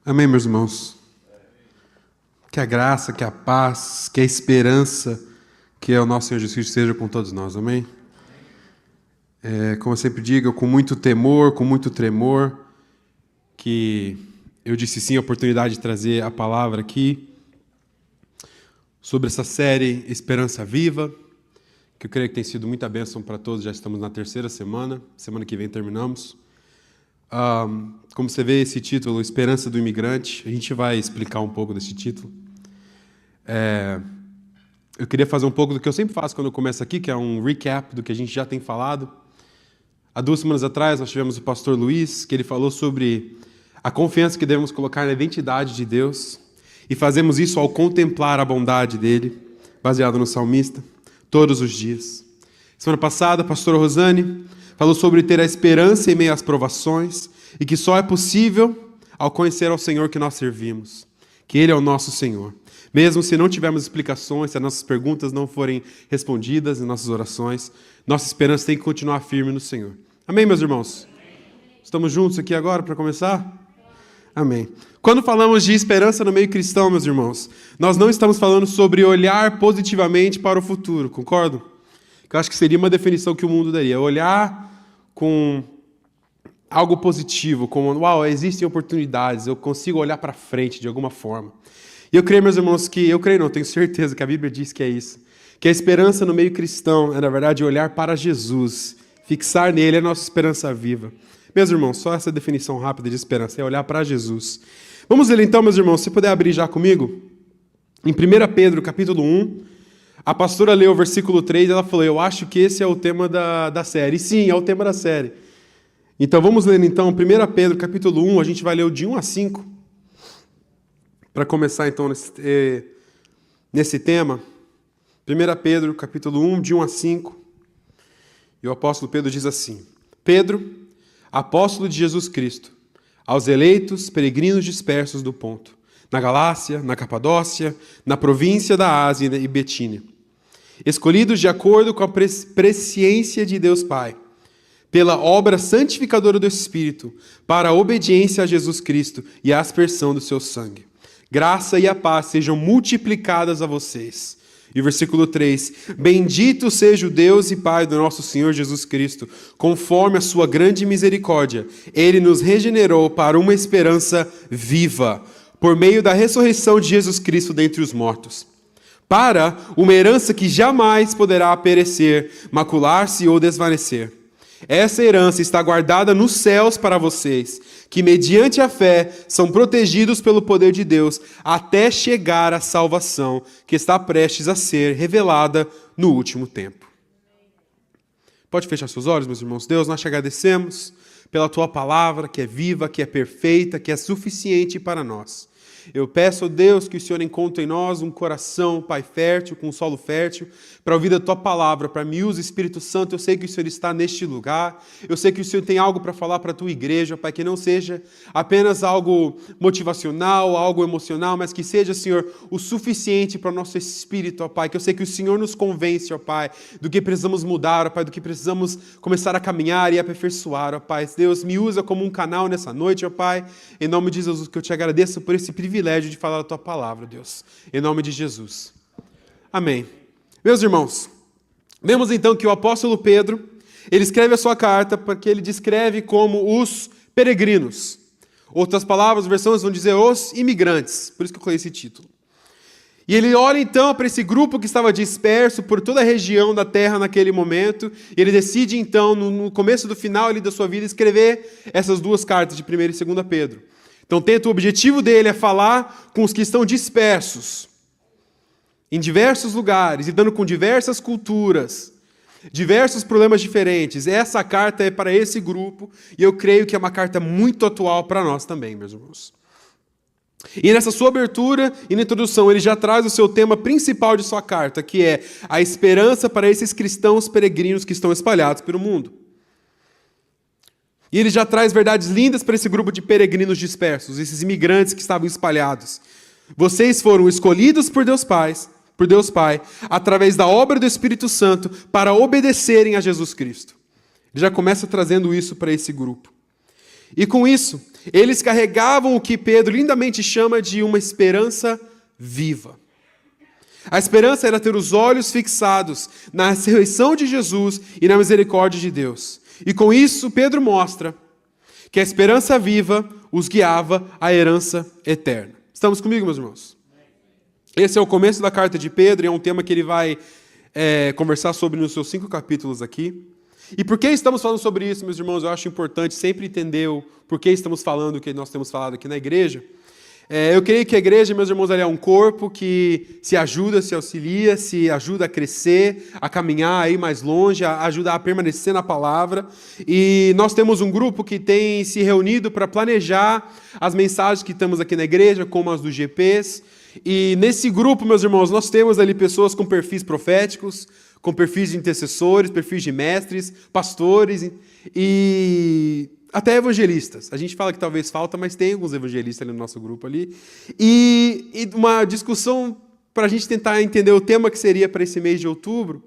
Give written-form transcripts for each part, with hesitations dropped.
Amém, meus irmãos? Que a graça, que a paz, que a esperança que é o nosso Senhor Jesus Cristo seja com todos nós, amém? Como eu sempre digo, com muito temor, com muito tremor, que eu disse sim à oportunidade de trazer a palavra aqui sobre essa série Esperança Viva, que eu creio que tem sido muita bênção para todos. Já estamos na terceira semana que vem terminamos. Como você vê esse título, Esperança do Imigrante, a gente vai explicar um pouco desse título. Eu queria fazer um pouco do que eu sempre faço quando eu começo aqui, que é um recap do que a gente já tem falado. Há 2 semanas atrás nós tivemos o pastor Luiz, que ele falou sobre a confiança que devemos colocar na identidade de Deus, e fazemos isso ao contemplar a bondade dele, baseado no salmista, todos os dias. Semana passada, a pastora Rosane falou sobre ter a esperança em meio às provações, e que só é possível ao conhecer ao Senhor que nós servimos, que Ele é o nosso Senhor. Mesmo se não tivermos explicações, se as nossas perguntas não forem respondidas em nossas orações, nossa esperança tem que continuar firme no Senhor. Amém, meus irmãos? Estamos juntos aqui agora para começar? Amém. Quando falamos de esperança no meio cristão, meus irmãos, nós não estamos falando sobre olhar positivamente para o futuro, concordam? Eu acho que seria uma definição que o mundo daria. Olhar com algo positivo, como, uau, existem oportunidades, eu consigo olhar para frente de alguma forma. E eu creio, meus irmãos, tenho certeza que a Bíblia diz que é isso. Que a esperança no meio cristão é, na verdade, olhar para Jesus, fixar nele a nossa esperança viva. Meus irmãos, só essa definição rápida de esperança, é olhar para Jesus. Vamos ler então, meus irmãos, se puder abrir já comigo, em 1 Pedro, capítulo 1, a pastora leu o versículo 3 e ela falou, eu acho que esse é o tema da série. E sim, é o tema da série. Então vamos ler então 1 Pedro, capítulo 1, a gente vai ler o de 1 a 5, para começar então nesse tema. 1 Pedro, capítulo 1, de 1 a 5, e o apóstolo Pedro diz assim, Pedro, apóstolo de Jesus Cristo, aos eleitos peregrinos dispersos do Ponto, na Galácia, na Capadócia, na província da Ásia e Betínia, escolhidos de acordo com a presciência de Deus Pai, pela obra santificadora do Espírito, para a obediência a Jesus Cristo e a aspersão do seu sangue. Graça e a paz sejam multiplicadas a vocês. E versículo 3, bendito seja o Deus e Pai do nosso Senhor Jesus Cristo, conforme a sua grande misericórdia, Ele nos regenerou para uma esperança viva, por meio da ressurreição de Jesus Cristo dentre os mortos, para uma herança que jamais poderá perecer, macular-se ou desvanecer. Essa herança está guardada nos céus para vocês, que mediante a fé são protegidos pelo poder de Deus, até chegar à salvação que está prestes a ser revelada no último tempo. Pode fechar seus olhos, meus irmãos? Deus, nós te agradecemos pela tua palavra, que é viva, que é perfeita, que é suficiente para nós. Eu peço, Deus, que o Senhor encontre em nós um coração, Pai, fértil, com um solo fértil, para ouvir a Tua palavra, para me usar, Espírito Santo. Eu sei que o Senhor está neste lugar, eu sei que o Senhor tem algo para falar para a Tua igreja, Pai, que não seja apenas algo motivacional, algo emocional, mas que seja, Senhor, o suficiente para o nosso espírito, ó Pai, que eu sei que o Senhor nos convence, ó Pai, do que precisamos mudar, ó Pai, do que precisamos começar a caminhar e aperfeiçoar, ó Pai. Deus, me usa como um canal nessa noite, ó Pai, em nome de Jesus, que eu te agradeço por esse privilégio de falar a Tua palavra, Deus, em nome de Jesus. Amém. Meus irmãos, vemos então que o apóstolo Pedro, ele escreve a sua carta porque ele descreve como os peregrinos. Outras palavras, versões vão dizer os imigrantes, por isso que eu coloquei esse título. E ele olha então para esse grupo que estava disperso por toda a região da terra naquele momento, e ele decide então, no começo do final ali da sua vida, escrever essas 2 cartas de 1 e 2 Pedro. Então, o objetivo dele é falar com os que estão dispersos, em diversos lugares, lidando com diversas culturas, diversos problemas diferentes. Essa carta é para esse grupo, e eu creio que é uma carta muito atual para nós também, meus irmãos. E nessa sua abertura e na introdução, ele já traz o seu tema principal de sua carta, que é a esperança para esses cristãos peregrinos que estão espalhados pelo mundo. E ele já traz verdades lindas para esse grupo de peregrinos dispersos, esses imigrantes que estavam espalhados. Vocês foram escolhidos por Deus Pai, através da obra do Espírito Santo, para obedecerem a Jesus Cristo. Ele já começa trazendo isso para esse grupo. E com isso, eles carregavam o que Pedro lindamente chama de uma esperança viva. A esperança era ter os olhos fixados na ressurreição de Jesus e na misericórdia de Deus. E com isso, Pedro mostra que a esperança viva os guiava à herança eterna. Estamos comigo, meus irmãos? Esse é o começo da carta de Pedro e é um tema que ele vai conversar sobre nos seus 5 capítulos aqui. E por que estamos falando sobre isso, meus irmãos? Eu acho importante sempre entender o porquê estamos falando o que nós temos falado aqui na igreja. Eu creio que a igreja, meus irmãos, é um corpo que se ajuda, se auxilia, se ajuda a crescer, a caminhar aí mais longe, a ajudar a permanecer na palavra. E nós temos um grupo que tem se reunido para planejar as mensagens que temos aqui na igreja, como as dos GPs. E nesse grupo, meus irmãos, nós temos ali pessoas com perfis proféticos, com perfis de intercessores, perfis de mestres, pastores e até evangelistas. A gente fala que talvez falta, mas tem alguns evangelistas ali no nosso grupo ali. E uma discussão para a gente tentar entender o tema que seria para esse mês de outubro.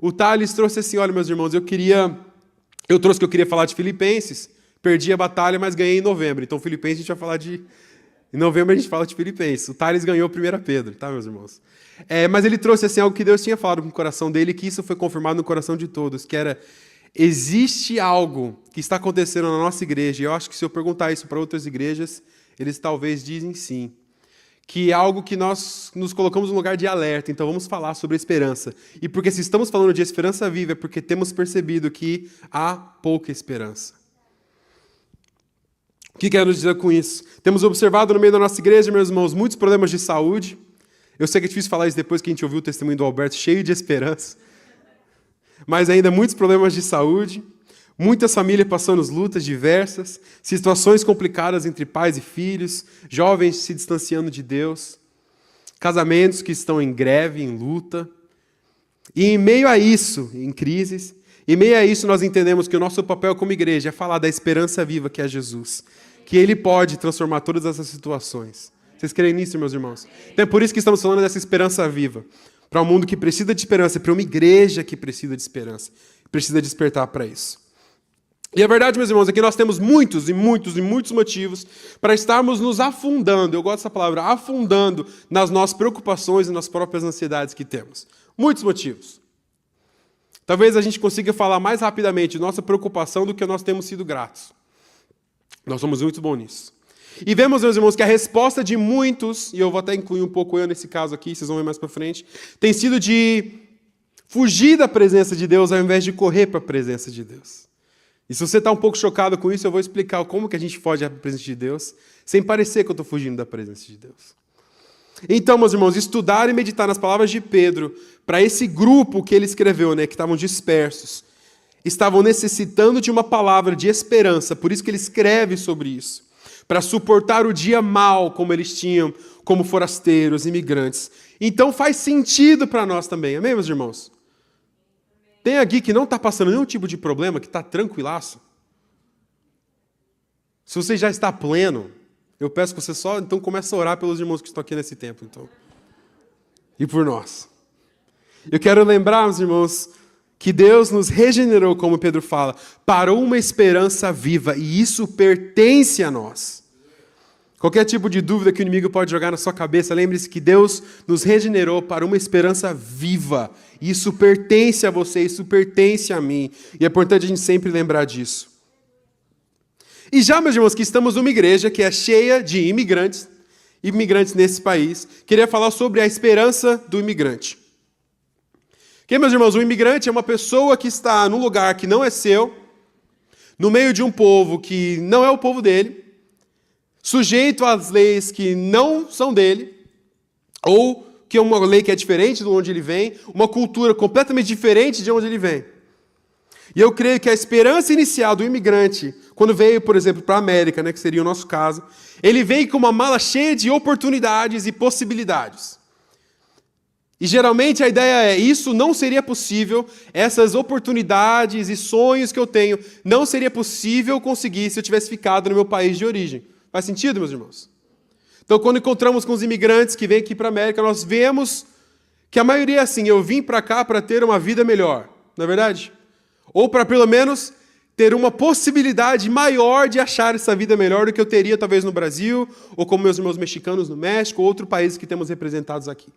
O Thales trouxe assim, olha, meus irmãos, eu trouxe que eu queria falar de Filipenses, perdi a batalha, mas ganhei em novembro. Então, Filipenses a gente vai falar de... Em novembro a gente fala de Filipenses. O Thales ganhou 1 Pedro, tá, meus irmãos? Mas ele trouxe assim, algo que Deus tinha falado no coração dele, que isso foi confirmado no coração de todos, que era, existe algo que está acontecendo na nossa igreja, e eu acho que se eu perguntar isso para outras igrejas, eles talvez dizem sim, que é algo que nós nos colocamos no lugar de alerta, então vamos falar sobre esperança. E porque se estamos falando de esperança viva, é porque temos percebido que há pouca esperança. O que quero dizer com isso? Temos observado no meio da nossa igreja, meus irmãos, muitos problemas de saúde. Eu sei que é difícil falar isso depois que a gente ouviu o testemunho do Alberto, cheio de esperança. Mas ainda muitos problemas de saúde, muitas famílias passando lutas diversas, situações complicadas entre pais e filhos, jovens se distanciando de Deus, casamentos que estão em greve, em luta. E em meio a isso, em crises, em meio a isso nós entendemos que o nosso papel como igreja é falar da esperança viva que é Jesus, que Ele pode transformar todas essas situações. Vocês creem nisso, meus irmãos? Então é por isso que estamos falando dessa esperança viva. Para um mundo que precisa de esperança, para uma igreja que precisa de esperança, precisa despertar para isso. E a verdade, meus irmãos, é que nós temos muitos motivos para estarmos nos afundando, eu gosto dessa palavra, afundando nas nossas preocupações e nas próprias ansiedades que temos. Muitos motivos. Talvez a gente consiga falar mais rapidamente de nossa preocupação do que nós temos sido gratos. Nós somos muito bons nisso. E vemos, meus irmãos, que a resposta de muitos, e eu vou até incluir um pouco eu nesse caso aqui, vocês vão ver mais para frente, tem sido de fugir da presença de Deus ao invés de correr para a presença de Deus. E se você está um pouco chocado com isso, eu vou explicar como que a gente foge da presença de Deus, sem parecer que eu estou fugindo da presença de Deus. Então, meus irmãos, estudar e meditar nas palavras de Pedro, para esse grupo que ele escreveu, que estavam dispersos, estavam necessitando de uma palavra de esperança, por isso que ele escreve sobre isso. Para suportar o dia mal como eles tinham, como forasteiros, imigrantes. Então faz sentido para nós também, amém, meus irmãos? Tem aqui que não está passando nenhum tipo de problema, que está tranquilaço. Se você já está pleno, eu peço que você só, então, comece a orar pelos irmãos que estão aqui nesse tempo, então. E por nós. Eu quero lembrar, meus irmãos, que Deus nos regenerou, como Pedro fala, para uma esperança viva, e isso pertence a nós. Qualquer tipo de dúvida que o inimigo pode jogar na sua cabeça, lembre-se que Deus nos regenerou para uma esperança viva. Isso pertence a você, isso pertence a mim. E é importante a gente sempre lembrar disso. E já, meus irmãos, que estamos numa igreja que é cheia de imigrantes nesse país, queria falar sobre a esperança do imigrante. Porque, meus irmãos, um imigrante é uma pessoa que está num lugar que não é seu, no meio de um povo que não é o povo dele, sujeito às leis que não são dele, ou que é uma lei que é diferente de onde ele vem, uma cultura completamente diferente de onde ele vem. E eu creio que a esperança inicial do imigrante, quando veio, por exemplo, para a América, que seria o nosso caso, ele veio com uma mala cheia de oportunidades e possibilidades. E geralmente a ideia é, isso não seria possível, essas oportunidades e sonhos que eu tenho, não seria possível conseguir se eu tivesse ficado no meu país de origem. Faz sentido, meus irmãos? Então, quando encontramos com os imigrantes que vêm aqui para a América, nós vemos que a maioria é assim, eu vim para cá para ter uma vida melhor, não é verdade? Ou para, pelo menos, ter uma possibilidade maior de achar essa vida melhor do que eu teria talvez no Brasil, ou como meus irmãos mexicanos no México, ou outros países que temos representados aqui.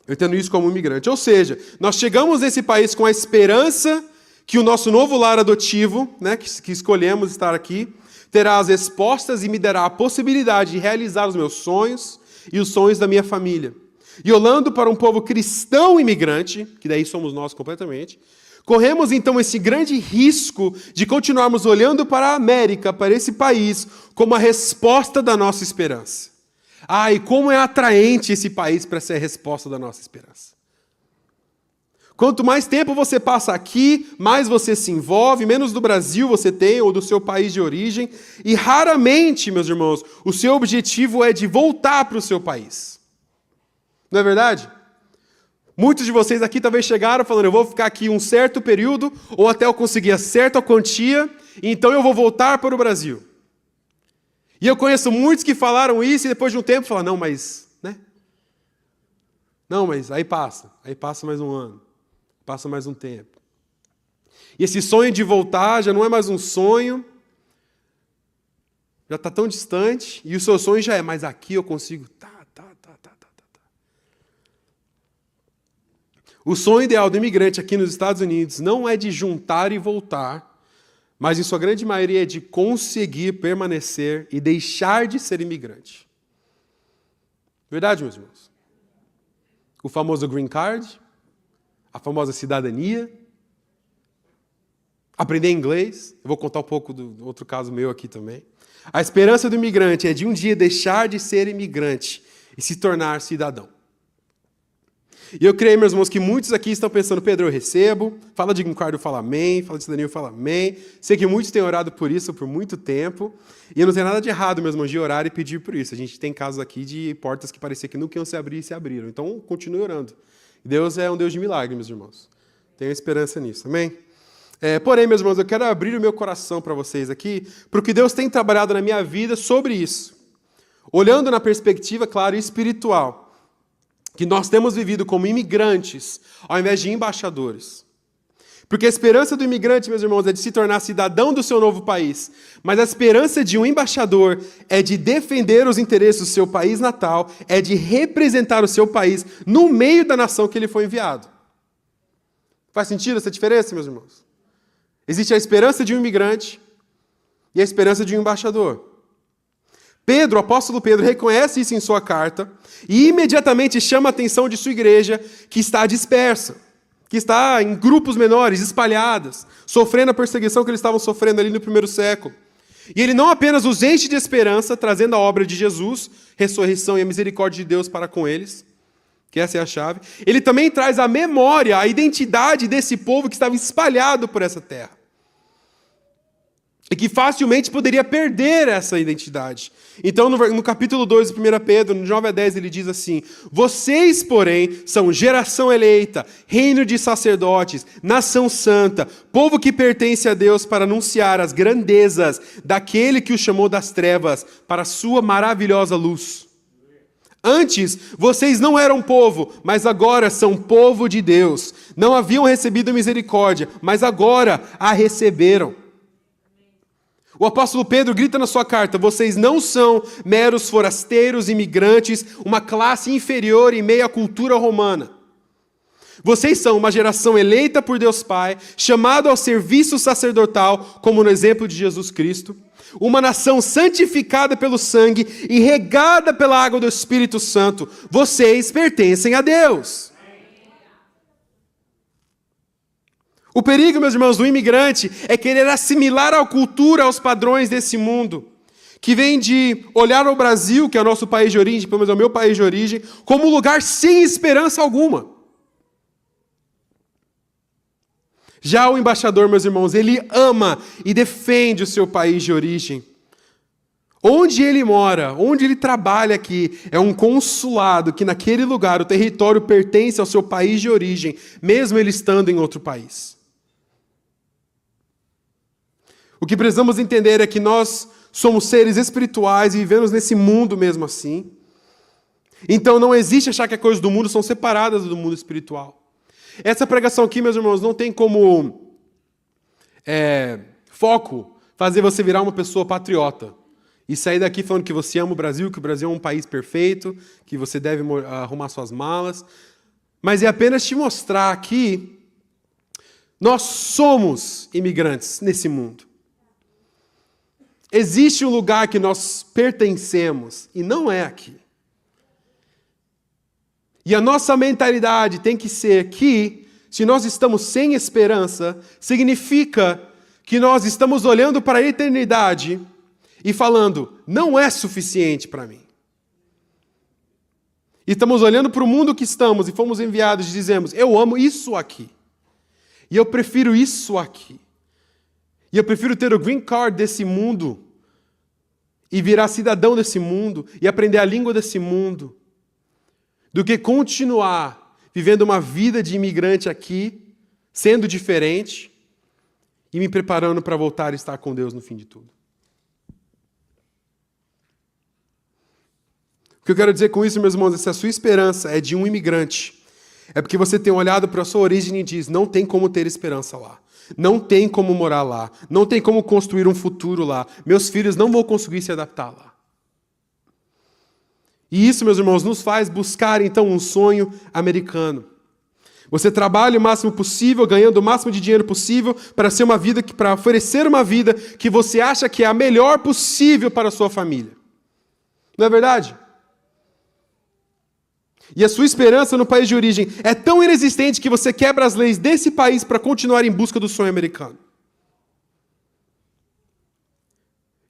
Eu entendo isso como imigrante. Ou seja, nós chegamos nesse país com a esperança que o nosso novo lar adotivo, né, que escolhemos estar aqui, terá as respostas e me dará a possibilidade de realizar os meus sonhos e os sonhos da minha família. E olhando para um povo cristão imigrante, que daí somos nós completamente, corremos então esse grande risco de continuarmos olhando para a América, para esse país, como a resposta da nossa esperança. E como é atraente esse país para ser a resposta da nossa esperança. Quanto mais tempo você passa aqui, mais você se envolve, menos do Brasil você tem, ou do seu país de origem, e raramente, meus irmãos, o seu objetivo é de voltar para o seu país. Não é verdade? Muitos de vocês aqui talvez chegaram falando, eu vou ficar aqui um certo período, ou até eu conseguir a certa quantia, e então eu vou voltar para o Brasil. E eu conheço muitos que falaram isso e depois de um tempo falaram, não, mas aí passa mais um ano, passa mais um tempo. E esse sonho de voltar já não é mais um sonho, já está tão distante, e o seu sonho já é, mas aqui eu consigo, O sonho ideal do imigrante aqui nos Estados Unidos não é de juntar e voltar, mas em sua grande maioria é de conseguir permanecer e deixar de ser imigrante. Verdade, meus irmãos? O famoso green card, a famosa cidadania, aprender inglês. Eu vou contar um pouco do outro caso meu aqui também. A esperança do imigrante é de um dia deixar de ser imigrante e se tornar cidadão. E eu creio, meus irmãos, que muitos aqui estão pensando, Pedro, eu recebo, fala de green card, eu falo amém, fala de cidadania, eu falo amém. Sei que muitos têm orado por isso por muito tempo, e não tem nada de errado, meus irmãos, de orar e pedir por isso. A gente tem casos aqui de portas que parecia que nunca iam se abrir e se abriram. Então, continue orando. Deus é um Deus de milagre, meus irmãos. Tenho esperança nisso, amém? Porém, meus irmãos, eu quero abrir o meu coração para vocês aqui, porque Deus tem trabalhado na minha vida sobre isso. Olhando na perspectiva, claro, espiritual, que nós temos vivido como imigrantes, ao invés de embaixadores. Porque a esperança do imigrante, meus irmãos, é de se tornar cidadão do seu novo país. Mas a esperança de um embaixador é de defender os interesses do seu país natal, é de representar o seu país no meio da nação que ele foi enviado. Faz sentido essa diferença, meus irmãos? Existe a esperança de um imigrante e a esperança de um embaixador. Pedro, o apóstolo Pedro, reconhece isso em sua carta e imediatamente chama a atenção de sua igreja que está dispersa, que está em grupos menores, espalhadas, sofrendo a perseguição que eles estavam sofrendo ali no primeiro século. E ele não apenas os enche de esperança, trazendo a obra de Jesus, ressurreição e a misericórdia de Deus para com eles, que essa é a chave, ele também traz à memória a identidade desse povo que estava espalhado por essa terra. E que facilmente poderia perder essa identidade. Então, no capítulo 2 de 1 Pedro, no 9 a 10, ele diz assim, vocês, porém, são geração eleita, reino de sacerdotes, nação santa, povo que pertence a Deus para anunciar as grandezas daquele que o chamou das trevas para a sua maravilhosa luz. Antes, vocês não eram povo, mas agora são povo de Deus. Não haviam recebido misericórdia, mas agora a receberam. O apóstolo Pedro grita na sua carta, vocês não são meros forasteiros, imigrantes, uma classe inferior em meio à cultura romana. Vocês são uma geração eleita por Deus Pai, chamado ao serviço sacerdotal, como no exemplo de Jesus Cristo, uma nação santificada pelo sangue e regada pela água do Espírito Santo. Vocês pertencem a Deus. O perigo, meus irmãos, do imigrante é querer assimilar a cultura aos padrões desse mundo, que vem de olhar ao Brasil, que é o nosso país de origem, pelo menos é o meu país de origem, como um lugar sem esperança alguma. Já o embaixador, meus irmãos, ele ama e defende o seu país de origem. Onde ele mora, onde ele trabalha aqui, é um consulado que naquele lugar o território pertence ao seu país de origem, mesmo ele estando em outro país. O que precisamos entender é que nós somos seres espirituais e vivemos nesse mundo mesmo assim. Então não existe achar que as coisas do mundo são separadas do mundo espiritual. Essa pregação aqui, meus irmãos, não tem como foco fazer você virar uma pessoa patriota. E sair daqui falando que você ama o Brasil, que o Brasil é um país perfeito, que você deve arrumar suas malas. Mas é apenas te mostrar que nós somos imigrantes nesse mundo. Existe um lugar que nós pertencemos e não é aqui. E a nossa mentalidade tem que ser que, se nós estamos sem esperança, significa que nós estamos olhando para a eternidade e falando, não é suficiente para mim. E estamos olhando para o mundo que estamos e fomos enviados e dizemos, eu amo isso aqui. E eu prefiro isso aqui. E eu prefiro ter o green card desse mundo e virar cidadão desse mundo e aprender a língua desse mundo do que continuar vivendo uma vida de imigrante aqui, sendo diferente e me preparando para voltar a estar com Deus no fim de tudo. O que eu quero dizer com isso, meus irmãos, é se a sua esperança é de um imigrante, é porque você tem olhado para a sua origem e diz, não tem como ter esperança lá. Não tem como morar lá. Não tem como construir um futuro lá. Meus filhos não vão conseguir se adaptar lá. E isso, meus irmãos, nos faz buscar, então, um sonho americano. Você trabalha o máximo possível, ganhando o máximo de dinheiro possível para ser uma vida, para oferecer uma vida que você acha que é a melhor possível para a sua família. Não é verdade? E a sua esperança no país de origem é tão inexistente que você quebra as leis desse país para continuar em busca do sonho americano.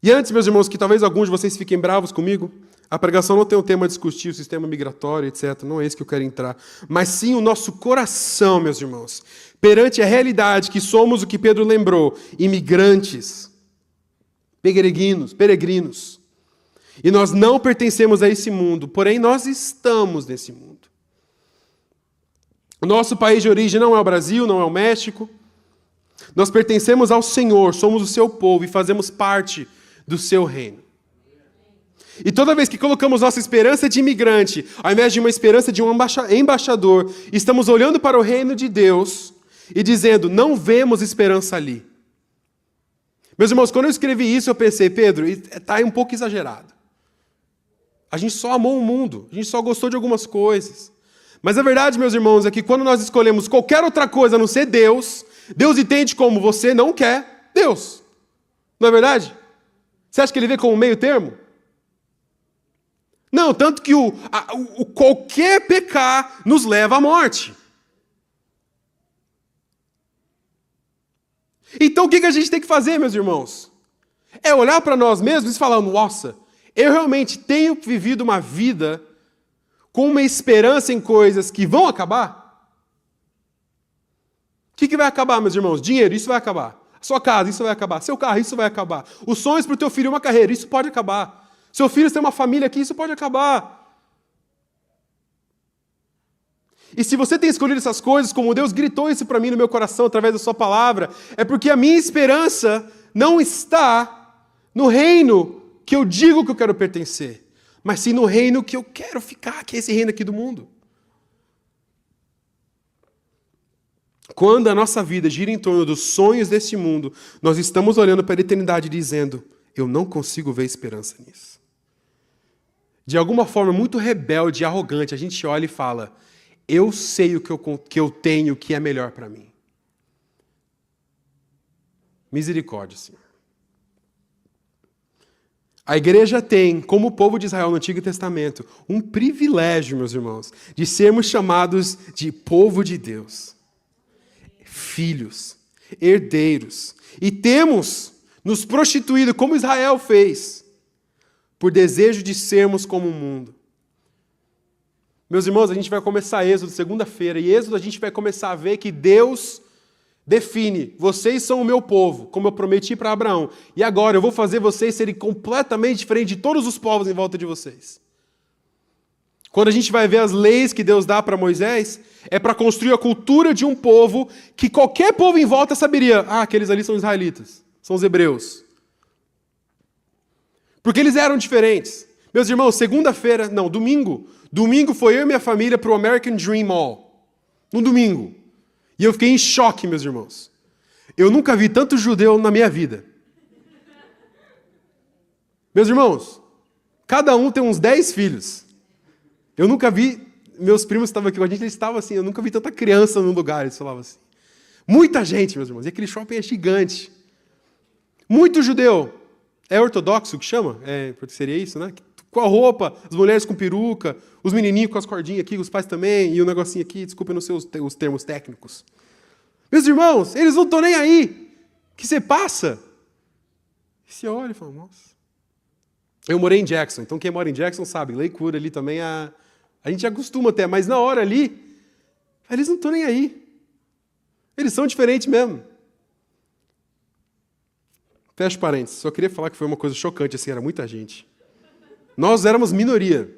E antes, meus irmãos, que talvez alguns de vocês fiquem bravos comigo, a pregação não tem um tema a discutir, o sistema migratório, etc. Não é esse que eu quero entrar. Mas sim o nosso coração, meus irmãos, perante a realidade que somos o que Pedro lembrou, imigrantes, peregrinos. E nós não pertencemos a esse mundo, porém nós estamos nesse mundo. O nosso país de origem não é o Brasil, não é o México. Nós pertencemos ao Senhor, somos o seu povo e fazemos parte do seu reino. E toda vez que colocamos nossa esperança de imigrante, ao invés de uma esperança de um embaixador, estamos olhando para o reino de Deus e dizendo, não vemos esperança ali. Meus irmãos, quando eu escrevi isso, eu pensei, Pedro, está um pouco exagerado. A gente só amou o mundo, a gente só gostou de algumas coisas. Mas a verdade, meus irmãos, é que quando nós escolhemos qualquer outra coisa a não ser Deus, Deus entende como você não quer Deus. Não é verdade? Você acha que ele vê como um meio termo? Não, tanto que qualquer pecar nos leva à morte. Então o que a gente tem que fazer, meus irmãos? É olhar para nós mesmos e falar, nossa, eu realmente tenho vivido uma vida com uma esperança em coisas que vão acabar? O que vai acabar, meus irmãos? Dinheiro, isso vai acabar. Sua casa, isso vai acabar. Seu carro, isso vai acabar. Os sonhos para o teu filho, uma carreira, isso pode acabar. Seu filho tem uma família aqui, isso pode acabar. E se você tem escolhido essas coisas, como Deus gritou isso para mim no meu coração através da sua palavra, é porque a minha esperança não está no reino que eu digo que eu quero pertencer, mas sim no reino que eu quero ficar, que é esse reino aqui do mundo. Quando a nossa vida gira em torno dos sonhos deste mundo, nós estamos olhando para a eternidade dizendo, eu não consigo ver esperança nisso. De alguma forma muito rebelde e arrogante, a gente olha e fala, eu sei o que eu tenho que é melhor para mim. Misericórdia, Senhor. A igreja tem, como o povo de Israel no Antigo Testamento, um privilégio, meus irmãos, de sermos chamados de povo de Deus. Filhos, herdeiros. E temos nos prostituído, como Israel fez, por desejo de sermos como o mundo. Meus irmãos, a gente vai começar Êxodo segunda-feira, e Êxodo a gente vai começar a ver que Deus define, vocês são o meu povo, como eu prometi para Abraão, e agora eu vou fazer vocês serem completamente diferentes de todos os povos em volta de vocês. Quando a gente vai ver as leis que Deus dá para Moisés, é para construir a cultura de um povo que qualquer povo em volta saberia, aqueles ali são israelitas, são os hebreus. Porque eles eram diferentes. Meus irmãos, domingo foi eu e minha família para o American Dream Mall, no domingo. E eu fiquei em choque, meus irmãos. Eu nunca vi tanto judeu na minha vida. Meus irmãos, cada um tem uns 10 filhos. Eu nunca vi, meus primos estavam aqui com a gente, eles estavam assim, eu nunca vi tanta criança num lugar, eles falavam assim. Muita gente, meus irmãos, e aquele shopping é gigante. Muito judeu. É ortodoxo que chama? Seria isso, né? Com a roupa, as mulheres com peruca, os menininhos com as cordinhas aqui, os pais também, e o negocinho aqui, desculpa, eu não sei os termos técnicos. Meus irmãos, eles não estão nem aí. Que você passa? E você olha e fala, nossa. Eu morei em Jackson, então quem mora em Jackson sabe, Lakewood ali também, a gente já acostuma até, mas na hora ali, eles não estão nem aí. Eles são diferentes mesmo. Fecha parênteses, só queria falar que foi uma coisa chocante, assim, era muita gente. Nós éramos minoria.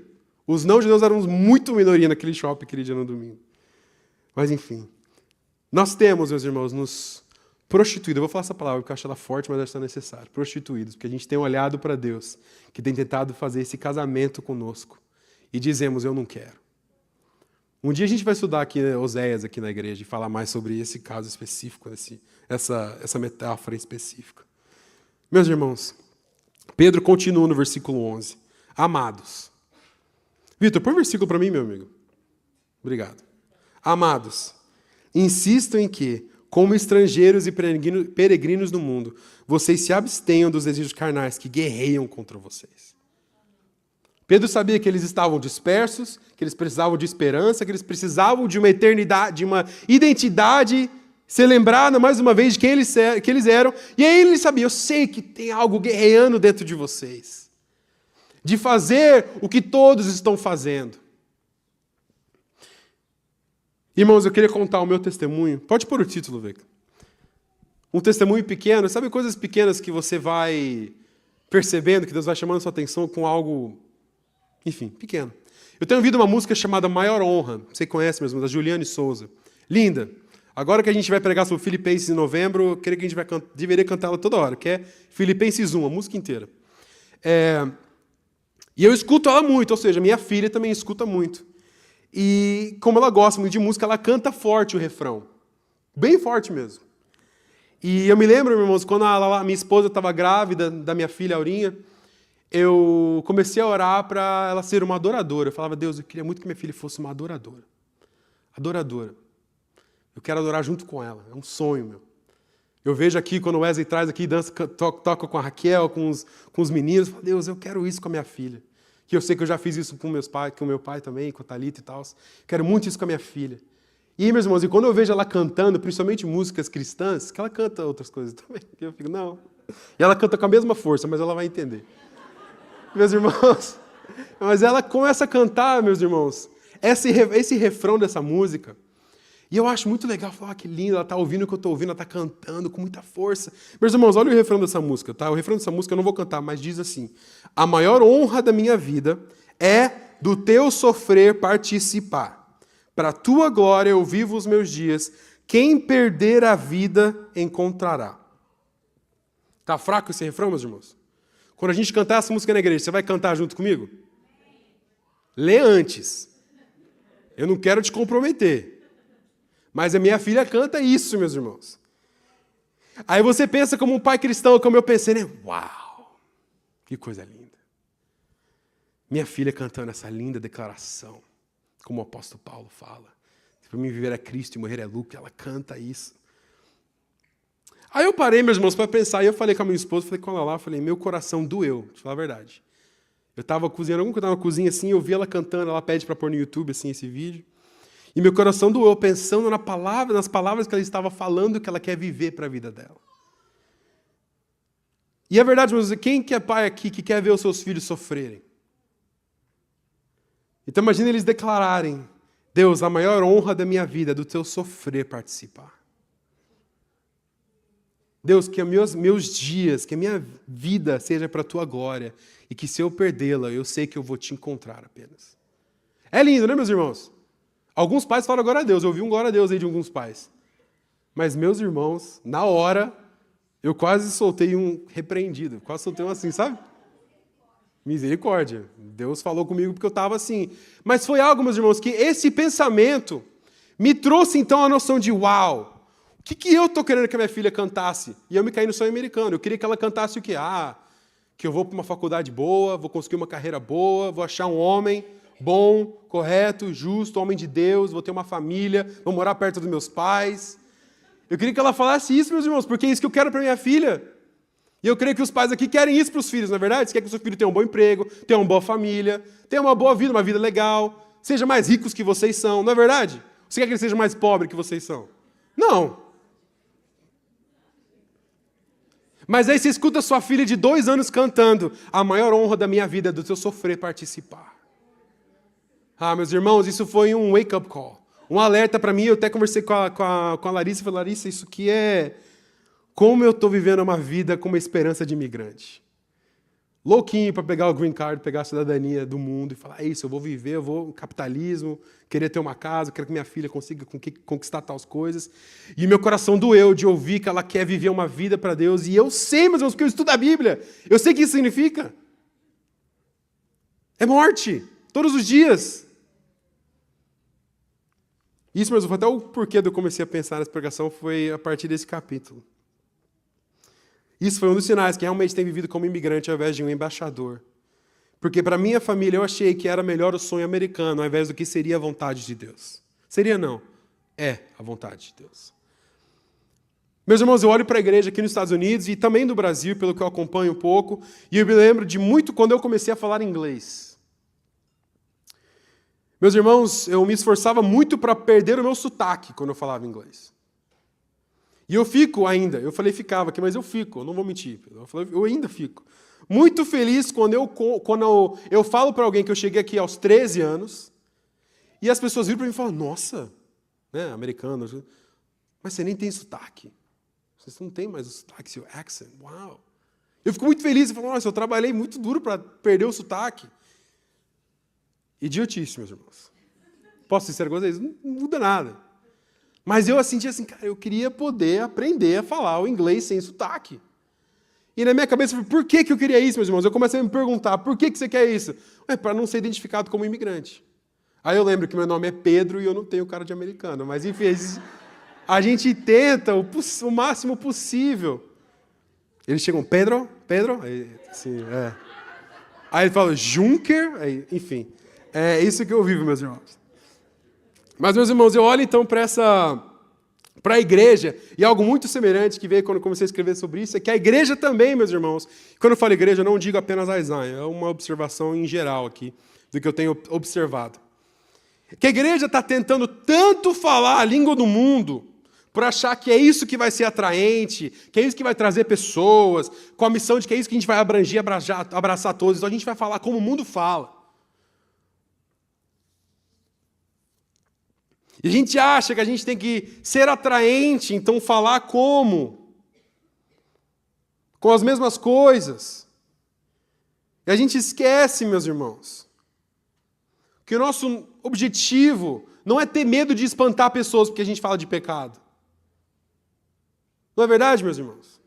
Os não-judeus éramos muito minoria naquele shopping aquele dia no domingo. Mas, enfim. Nós temos, meus irmãos, nos prostituídos. Eu vou falar essa palavra porque eu acho ela forte, mas acho que é necessário. Prostituídos, porque a gente tem olhado para Deus, que tem tentado fazer esse casamento conosco. E dizemos, eu não quero. Um dia a gente vai estudar aqui, Oséias, aqui na igreja, e falar mais sobre esse caso específico, essa metáfora específica. Meus irmãos, Pedro continua no versículo 11. Amados. Vitor, põe o versículo para mim, meu amigo. Obrigado. Amados, insisto em que, como estrangeiros e peregrinos no mundo, vocês se abstenham dos desejos carnais que guerreiam contra vocês. Pedro sabia que eles estavam dispersos, que eles precisavam de esperança, que eles precisavam de uma eternidade, de uma identidade, ser lembrada mais uma vez de quem eles eram. E aí ele sabia, eu sei que tem algo guerreando dentro de vocês. De fazer o que todos estão fazendo. Irmãos, eu queria contar o meu testemunho. Pode pôr o título, Victor. Um testemunho pequeno. Sabe coisas pequenas que você vai percebendo, que Deus vai chamando a sua atenção com algo, enfim, pequeno. Eu tenho ouvido uma música chamada Maior Honra. Você conhece mesmo, da Juliane Souza. Linda. Agora que a gente vai pregar sobre Filipenses em novembro, eu creio que a gente deveria cantar ela toda hora, que é Filipenses 1, a música inteira. E eu escuto ela muito, ou seja, minha filha também escuta muito. E como ela gosta muito de música, ela canta forte o refrão. Bem forte mesmo. E eu me lembro, meus irmãos, quando a minha esposa estava grávida da minha filha Aurinha, eu comecei a orar para ela ser uma adoradora. Eu falava, Deus, eu queria muito que minha filha fosse uma adoradora. Adoradora. Eu quero adorar junto com ela. É um sonho, meu. Eu vejo aqui, quando o Wesley traz aqui, dança, toca com a Raquel, com os meninos. Eu falo, Deus, eu quero isso com a minha filha. Que eu sei que eu já fiz isso com o meu pai também, com a Thalita e tal. Quero muito isso com a minha filha. E, meus irmãos, e quando eu vejo ela cantando, principalmente músicas cristãs, que ela canta outras coisas também, eu fico, não. E ela canta com a mesma força, mas ela vai entender. Meus irmãos, mas ela começa a cantar, meus irmãos, esse refrão dessa música. E eu acho muito legal, falar, que lindo, ela está ouvindo o que eu estou ouvindo, ela está cantando com muita força. Meus irmãos, olha o refrão dessa música, tá? O refrão dessa música eu não vou cantar, mas diz assim: a maior honra da minha vida é do teu sofrer participar. Para a tua glória eu vivo os meus dias, quem perder a vida encontrará. Tá fraco esse refrão, meus irmãos? Quando a gente cantar essa música na igreja, você vai cantar junto comigo? Lê antes. Eu não quero te comprometer. Mas a minha filha canta isso, meus irmãos. Aí você pensa como um pai cristão, como eu pensei, né? Uau! Que coisa linda. Minha filha cantando essa linda declaração, como o apóstolo Paulo fala. Para mim viver é Cristo e morrer é lucro, ela canta isso. Aí eu parei, meus irmãos, para pensar, e eu falei com a minha esposa, falei com ela lá, falei, meu coração doeu, deixa eu falar a verdade. Eu estava cozinhando, alguma coisa na cozinha assim, eu vi ela cantando, ela pede para pôr no YouTube assim, esse vídeo. E meu coração doeu pensando nas palavras que ela estava falando que ela quer viver para a vida dela. E é verdade, meus irmãos, quem que é pai aqui que quer ver os seus filhos sofrerem? Então imagine eles declararem, Deus, a maior honra da minha vida é do teu sofrer participar. Deus, que meus dias, que a minha vida seja para a tua glória e que se eu perdê-la, eu sei que eu vou te encontrar apenas. É lindo, né, meus irmãos? Alguns pais falam glória a Deus, eu ouvi um glória a Deus aí de alguns pais. Mas, meus irmãos, na hora, eu quase soltei um repreendido, quase soltei um assim, sabe? Misericórdia. Deus falou comigo porque eu estava assim. Mas foi algo, meus irmãos, que esse pensamento me trouxe então a noção de uau, O que eu estou querendo que a minha filha cantasse? E eu me caí no sonho americano. Eu queria que ela cantasse o quê? Que eu vou para uma faculdade boa, vou conseguir uma carreira boa, vou achar um homem bom, correto, justo, homem de Deus, vou ter uma família, vou morar perto dos meus pais. Eu queria que ela falasse isso, meus irmãos, porque é isso que eu quero para minha filha. E eu creio que os pais aqui querem isso para os filhos, não é verdade? Você quer que o seu filho tenha um bom emprego, tenha uma boa família, tenha uma boa vida, uma vida legal, seja mais ricos que vocês são, não é verdade? Você quer que ele seja mais pobre que vocês são? Não. Mas aí você escuta sua filha de 2 anos cantando: a maior honra da minha vida é do seu sofrer participar. Meus irmãos, isso foi um wake-up call. Um alerta para mim. Eu até conversei com a Larissa e falei: Larissa, isso aqui é como eu estou vivendo uma vida com uma esperança de imigrante. Louquinho para pegar o green card, pegar a cidadania do mundo e falar: é isso, eu vou viver, eu vou capitalismo, querer ter uma casa, quero que minha filha consiga conquistar tais coisas. E meu coração doeu de ouvir que ela quer viver uma vida para Deus. E eu sei, meus irmãos, porque eu estudo a Bíblia. Eu sei o que isso significa. É morte, todos os dias. Isso, meus irmãos, até o porquê de eu comecei a pensar nessa pregação foi a partir desse capítulo. Isso foi um dos sinais que realmente tem vivido como imigrante ao invés de um embaixador. Porque para minha família eu achei que era melhor o sonho americano ao invés do que seria a vontade de Deus. Seria não. É a vontade de Deus. Meus irmãos, eu olho para a igreja aqui nos Estados Unidos e também do Brasil, pelo que eu acompanho um pouco, e eu me lembro de muito quando eu comecei a falar inglês. Meus irmãos, eu me esforçava muito para perder o meu sotaque quando eu falava inglês. E eu fico ainda, eu falei ficava aqui, mas eu fico, eu não vou mentir. Eu ainda fico muito feliz quando eu falo para alguém que eu cheguei aqui aos 13 anos, e as pessoas viram para mim e falam: nossa, né, americano, mas você nem tem sotaque. Você não tem mais o sotaque, seu accent, uau. Eu fico muito feliz e falo: nossa, eu trabalhei muito duro para perder o sotaque. Idiotice, meus irmãos. Posso ser sincero com vocês? Não muda nada. Mas eu senti assim, cara, eu queria poder aprender a falar o inglês sem sotaque. E na minha cabeça, eu falei: por que eu queria isso, meus irmãos? Eu comecei a me perguntar: por que você quer isso? Para não ser identificado como imigrante. Aí eu lembro que meu nome é Pedro e eu não tenho cara de americano. Mas enfim, a gente tenta o máximo possível. Eles chegam: Pedro? Aí, assim, Aí ele fala: Junker? Aí, enfim, é isso que eu vivo, meus irmãos. Mas, meus irmãos, eu olho então para a igreja, e algo muito semelhante que veio quando eu comecei a escrever sobre isso, é que a igreja também, meus irmãos, quando eu falo igreja, eu não digo apenas a Isaiah, é uma observação em geral aqui, do que eu tenho observado. Que a igreja está tentando tanto falar a língua do mundo, por achar que é isso que vai ser atraente, que é isso que vai trazer pessoas, com a missão de que é isso que a gente vai abranger, abraçar todos, então a gente vai falar como o mundo fala. E a gente acha que a gente tem que ser atraente, então falar como? Com as mesmas coisas. E a gente esquece, meus irmãos, que o nosso objetivo não é ter medo de espantar pessoas porque a gente fala de pecado. Não é verdade, meus irmãos?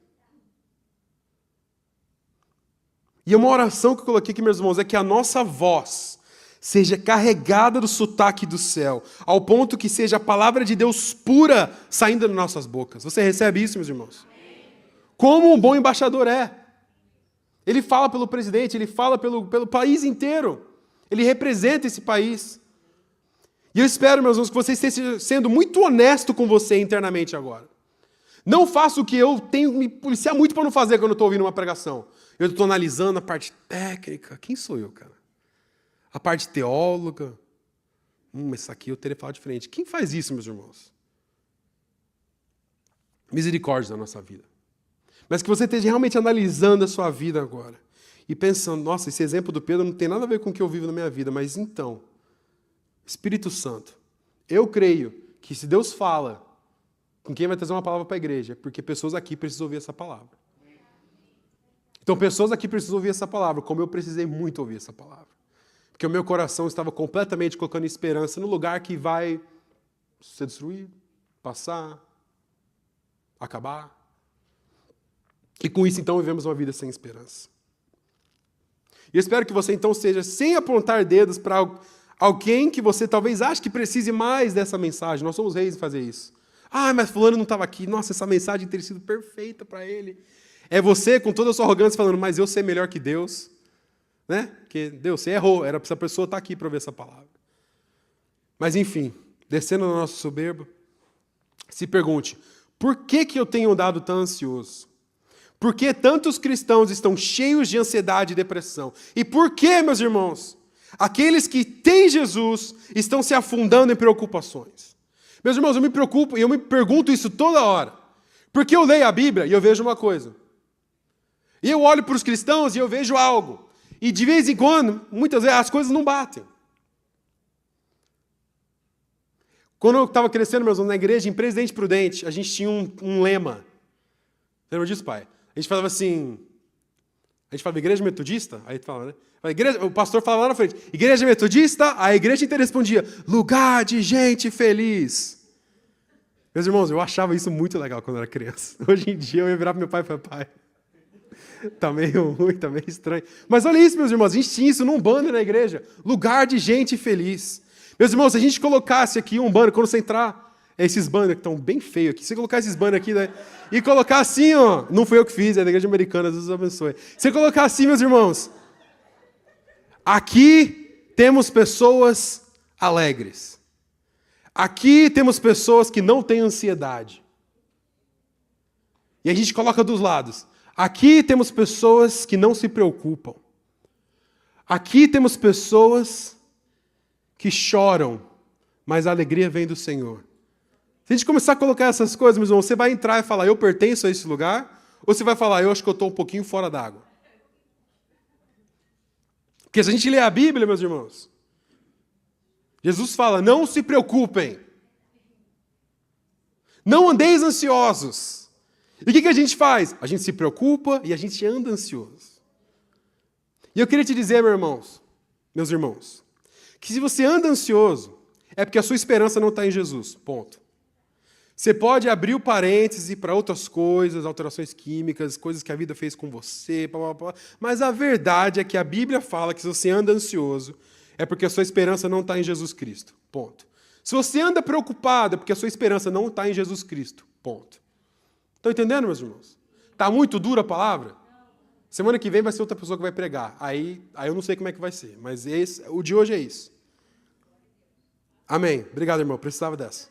E uma oração que eu coloquei aqui, meus irmãos, é que a nossa voz seja carregada do sotaque do céu, ao ponto que seja a palavra de Deus pura saindo das nossas bocas. Você recebe isso, meus irmãos? Como um bom embaixador é. Ele fala pelo presidente, ele fala pelo país inteiro. Ele representa esse país. E eu espero, meus irmãos, que você esteja sendo muito honesto com você internamente agora. Não faça o que eu tenho que me policiar muito para não fazer quando eu estou ouvindo uma pregação. Eu estou analisando a parte técnica. Quem sou eu, cara? A parte teóloga. Isso aqui eu teria falado diferente. Quem faz isso, meus irmãos? Misericórdia na nossa vida. Mas que você esteja realmente analisando a sua vida agora. E pensando: nossa, esse exemplo do Pedro não tem nada a ver com o que eu vivo na minha vida. Mas então, Espírito Santo, eu creio que se Deus fala com quem vai trazer uma palavra para a igreja, porque pessoas aqui precisam ouvir essa palavra. Então, pessoas aqui precisam ouvir essa palavra, como eu precisei muito ouvir essa palavra. Porque o meu coração estava completamente colocando esperança no lugar que vai ser destruído, passar, acabar. E com isso, então, vivemos uma vida sem esperança. E eu espero que você, então, seja sem apontar dedos para alguém que você talvez ache que precise mais dessa mensagem. Nós somos reis em fazer isso. Ah, mas fulano não estava aqui. Nossa, essa mensagem teria sido perfeita para ele. É você, com toda a sua arrogância, falando, mas eu sei melhor que Deus. Né? Porque, Deus, você errou. Era para essa pessoa estar aqui para ouvir essa palavra. Mas, enfim, descendo no nosso soberbo, se pergunte, por que eu tenho andado tão ansioso? Por que tantos cristãos estão cheios de ansiedade e depressão? E por que, meus irmãos, aqueles que têm Jesus estão se afundando em preocupações? Meus irmãos, eu me preocupo e eu me pergunto isso toda hora. Porque eu leio a Bíblia e eu vejo uma coisa. E eu olho para os cristãos e eu vejo algo. E de vez em quando, muitas vezes, as coisas não batem. Quando eu estava crescendo, meus irmãos, na igreja, em Presidente Prudente, a gente tinha um lema. Você lembra disso, pai? A gente falava assim... A gente falava igreja metodista? Aí falava, né? O pastor falava lá na frente, igreja metodista, a igreja inteira respondia, lugar de gente feliz. Meus irmãos, eu achava isso muito legal quando eu era criança. Hoje em dia eu ia virar para meu pai e falar, pai, tá meio ruim, tá meio estranho. Mas olha isso, meus irmãos, a gente tinha isso num banner na igreja, lugar de gente feliz. Meus irmãos, se a gente colocasse aqui um banner, quando você entrar, esses banners que estão bem feios aqui, se você colocar esses banners aqui, né, e colocar assim, ó, não foi eu que fiz, é da igreja americana, Deus abençoe. Se você colocar assim, meus irmãos, aqui temos pessoas alegres. Aqui temos pessoas que não têm ansiedade. E a gente coloca dos lados. Aqui temos pessoas que não se preocupam. Aqui temos pessoas que choram, mas a alegria vem do Senhor. Se a gente começar a colocar essas coisas, meus irmãos, você vai entrar e falar, eu pertenço a esse lugar? Ou você vai falar, eu acho que eu estou um pouquinho fora d'água? Porque se a gente ler a Bíblia, meus irmãos, Jesus fala, não se preocupem. Não andeis ansiosos. E o que a gente faz? A gente se preocupa e a gente anda ansioso. E eu queria te dizer, meus irmãos, que se você anda ansioso, é porque a sua esperança não está em Jesus. Ponto. Você pode abrir o parêntese para outras coisas, alterações químicas, coisas que a vida fez com você, mas a verdade é que a Bíblia fala que se você anda ansioso, é porque a sua esperança não está em Jesus Cristo. Ponto. Se você anda preocupado, é porque a sua esperança não está em Jesus Cristo. Ponto. Estão entendendo, meus irmãos? Está muito dura a palavra? Semana que vem vai ser outra pessoa que vai pregar. Aí eu não sei como é que vai ser, mas o de hoje é isso. Amém. Obrigado, irmão. Precisava dessa.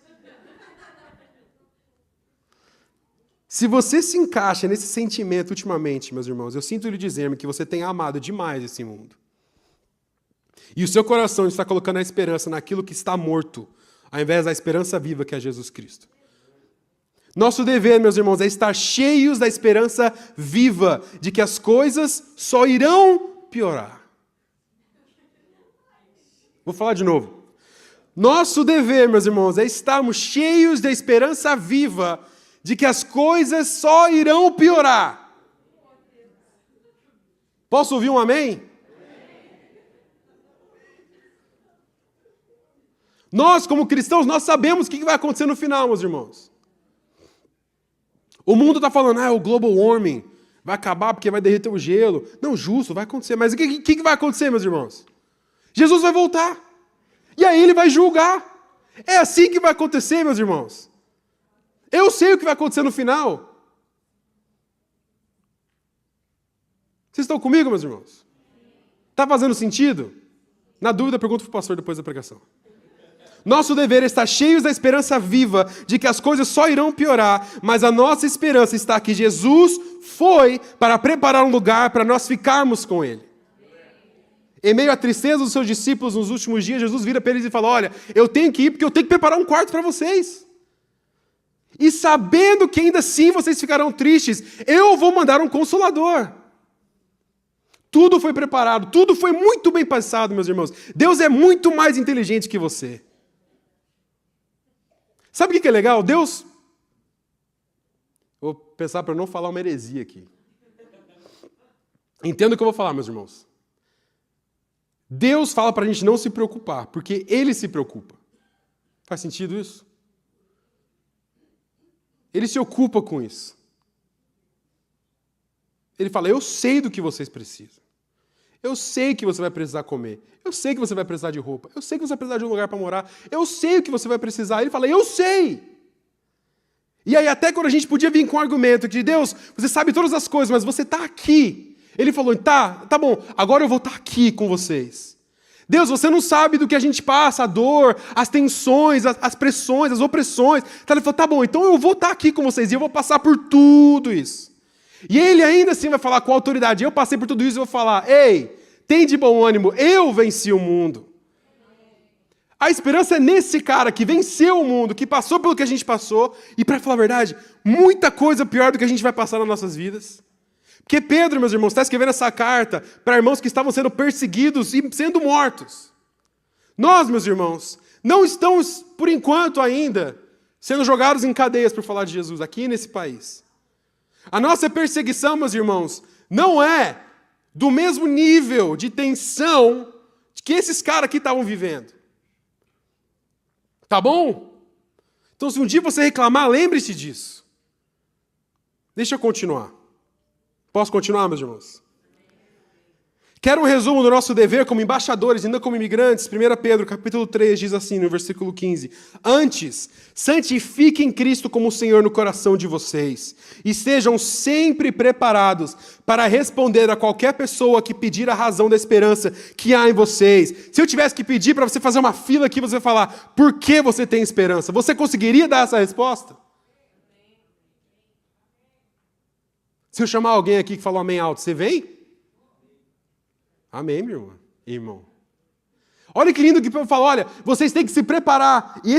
Se você se encaixa nesse sentimento ultimamente, meus irmãos, eu sinto lhe dizer-me que você tem amado demais esse mundo. E o seu coração está colocando a esperança naquilo que está morto, ao invés da esperança viva que é Jesus Cristo. Nosso dever, meus irmãos, é estar cheios da esperança viva de que as coisas só irão piorar. Vou falar de novo. Nosso dever, meus irmãos, é estarmos cheios da esperança viva de que as coisas só irão piorar. Posso ouvir um amém? Nós, como cristãos, nós sabemos o que vai acontecer no final, meus irmãos. O mundo está falando, o global warming vai acabar porque vai derreter o gelo. Não, justo, vai acontecer. Mas o que vai acontecer, meus irmãos? Jesus vai voltar. E aí ele vai julgar. É assim que vai acontecer, meus irmãos. Eu sei o que vai acontecer no final. Vocês estão comigo, meus irmãos? Está fazendo sentido? Na dúvida, pergunta para o pastor depois da pregação. Nosso dever é estar cheios da esperança viva de que as coisas só irão piorar, mas a nossa esperança está que Jesus foi para preparar um lugar para nós ficarmos com Ele. Em meio à tristeza dos seus discípulos nos últimos dias, Jesus vira para eles e fala, olha, eu tenho que ir porque eu tenho que preparar um quarto para vocês. E sabendo que ainda assim vocês ficarão tristes, eu vou mandar um consolador. Tudo foi preparado, tudo foi muito bem pensado, meus irmãos. Deus é muito mais inteligente que você. Sabe o que é legal? Deus... Vou pensar para não falar uma heresia aqui. Entenda o que eu vou falar, meus irmãos. Deus fala para a gente não se preocupar, porque Ele se preocupa. Faz sentido isso? Ele se ocupa com isso. Ele fala, eu sei do que vocês precisam. Eu sei que você vai precisar comer. Eu sei que você vai precisar de roupa. Eu sei que você vai precisar de um lugar para morar. Eu sei o que você vai precisar. Ele fala, eu sei. E aí até quando a gente podia vir com o argumento de Deus, você sabe todas as coisas, mas você está aqui. Ele falou, tá bom, agora eu vou estar aqui com vocês. Deus, você não sabe do que a gente passa, a dor, as tensões, as pressões, as opressões. Então ele falou, tá bom, então eu vou estar aqui com vocês e eu vou passar por tudo isso. E ele ainda assim vai falar com autoridade, eu passei por tudo isso e vou falar, ei, tem de bom ânimo, eu venci o mundo. A esperança é nesse cara que venceu o mundo, que passou pelo que a gente passou, e para falar a verdade, muita coisa pior do que a gente vai passar nas nossas vidas. Porque Pedro, meus irmãos, está escrevendo essa carta para irmãos que estavam sendo perseguidos e sendo mortos. Nós, meus irmãos, não estamos, por enquanto ainda, sendo jogados em cadeias por falar de Jesus aqui nesse país. A nossa perseguição, meus irmãos, não é do mesmo nível de tensão que esses caras aqui estavam vivendo. Tá bom? Então, se um dia você reclamar, lembre-se disso. Deixa eu continuar. Posso continuar, meus irmãos? Quero um resumo do nosso dever como embaixadores e não como imigrantes. 1 Pedro, capítulo 3, diz assim, no versículo 15. Antes, santifiquem Cristo como Senhor no coração de vocês. E estejam sempre preparados para responder a qualquer pessoa que pedir a razão da esperança que há em vocês. Se eu tivesse que pedir para você fazer uma fila aqui, você vai falar, por que você tem esperança? Você conseguiria dar essa resposta? Se eu chamar alguém aqui que falou amém alto, você vem? Amém, meu irmão. Olha que lindo que Pedro fala, olha, vocês têm que se preparar. E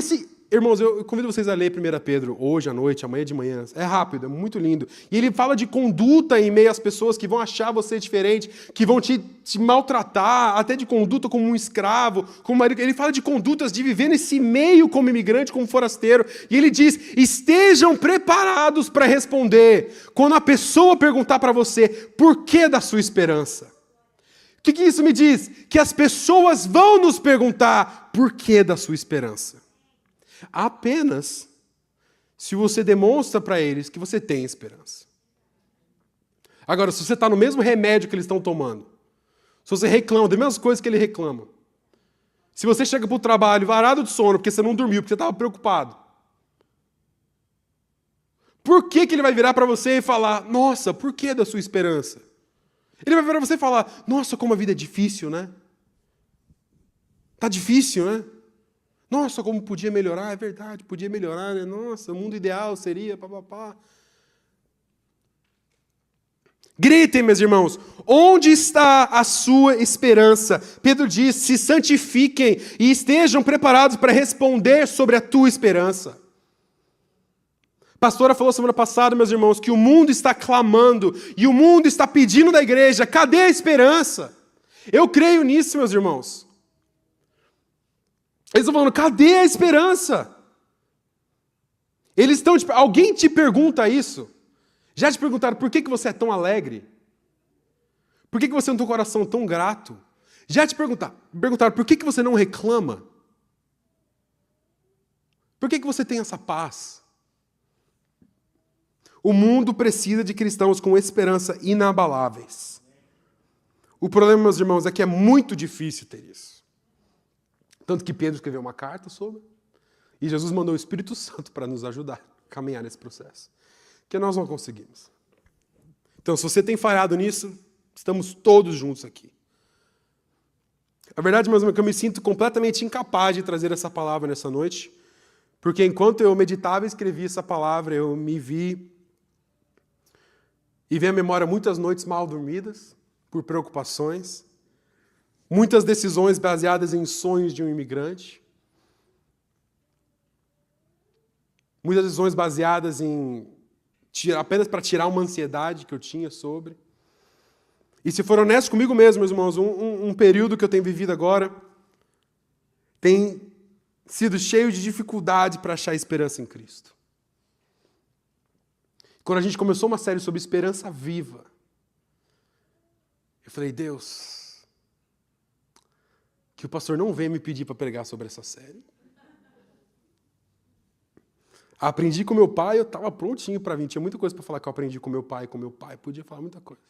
irmãos, eu convido vocês a ler 1 Pedro hoje à noite, amanhã de manhã. É rápido, é muito lindo. E ele fala de conduta em meio às pessoas que vão achar você diferente, que vão te maltratar, até de conduta como um escravo, como marido. Ele fala de condutas de viver nesse meio como imigrante, como forasteiro. E ele diz, estejam preparados para responder quando a pessoa perguntar para você por que da sua esperança. O que isso me diz? Que as pessoas vão nos perguntar por que da sua esperança. Apenas se você demonstra para eles que você tem esperança. Agora, se você está no mesmo remédio que eles estão tomando, se você reclama das mesmas coisas que ele reclama, se você chega para o trabalho varado de sono porque você não dormiu, porque você estava preocupado, por que ele vai virar para você e falar, nossa, por que da sua esperança? Ele vai virar para você e falar, nossa, como a vida é difícil, né? Tá difícil, né? Nossa, como podia melhorar, é verdade, podia melhorar, né? Nossa, o mundo ideal seria, papapá. Gritem, meus irmãos, onde está a sua esperança? Pedro diz, se santifiquem e estejam preparados para responder sobre a tua esperança. A pastora falou semana passada, meus irmãos, que o mundo está clamando e o mundo está pedindo da igreja, cadê a esperança? Eu creio nisso, meus irmãos. Eles estão falando, cadê a esperança? Eles estão, alguém te pergunta isso? Já te perguntaram por que você é tão alegre? Por que você tem um coração tão grato? Já te perguntaram por que você não reclama? Por que você tem essa paz? O mundo precisa de cristãos com esperança inabaláveis. O problema, meus irmãos, é que é muito difícil ter isso. Tanto que Pedro escreveu uma carta sobre, e Jesus mandou o Espírito Santo para nos ajudar a caminhar nesse processo. Que nós não conseguimos. Então, se você tem falhado nisso, estamos todos juntos aqui. A verdade, meus irmãos, é que eu me sinto completamente incapaz de trazer essa palavra nessa noite, porque enquanto eu meditava e escrevia essa palavra, eu me vi e vem à memória muitas noites mal dormidas, por preocupações, muitas decisões baseadas em sonhos de um imigrante, muitas decisões baseadas em apenas para tirar uma ansiedade que eu tinha sobre. E se for honesto comigo mesmo, meus irmãos, um período que eu tenho vivido agora tem sido cheio de dificuldade para achar esperança em Cristo. Quando a gente começou uma série sobre esperança viva, eu falei, Deus, que o pastor não venha me pedir para pregar sobre essa série. Aprendi com meu pai, eu estava prontinho para vir. Tinha muita coisa para falar que eu aprendi com meu pai, podia falar muita coisa.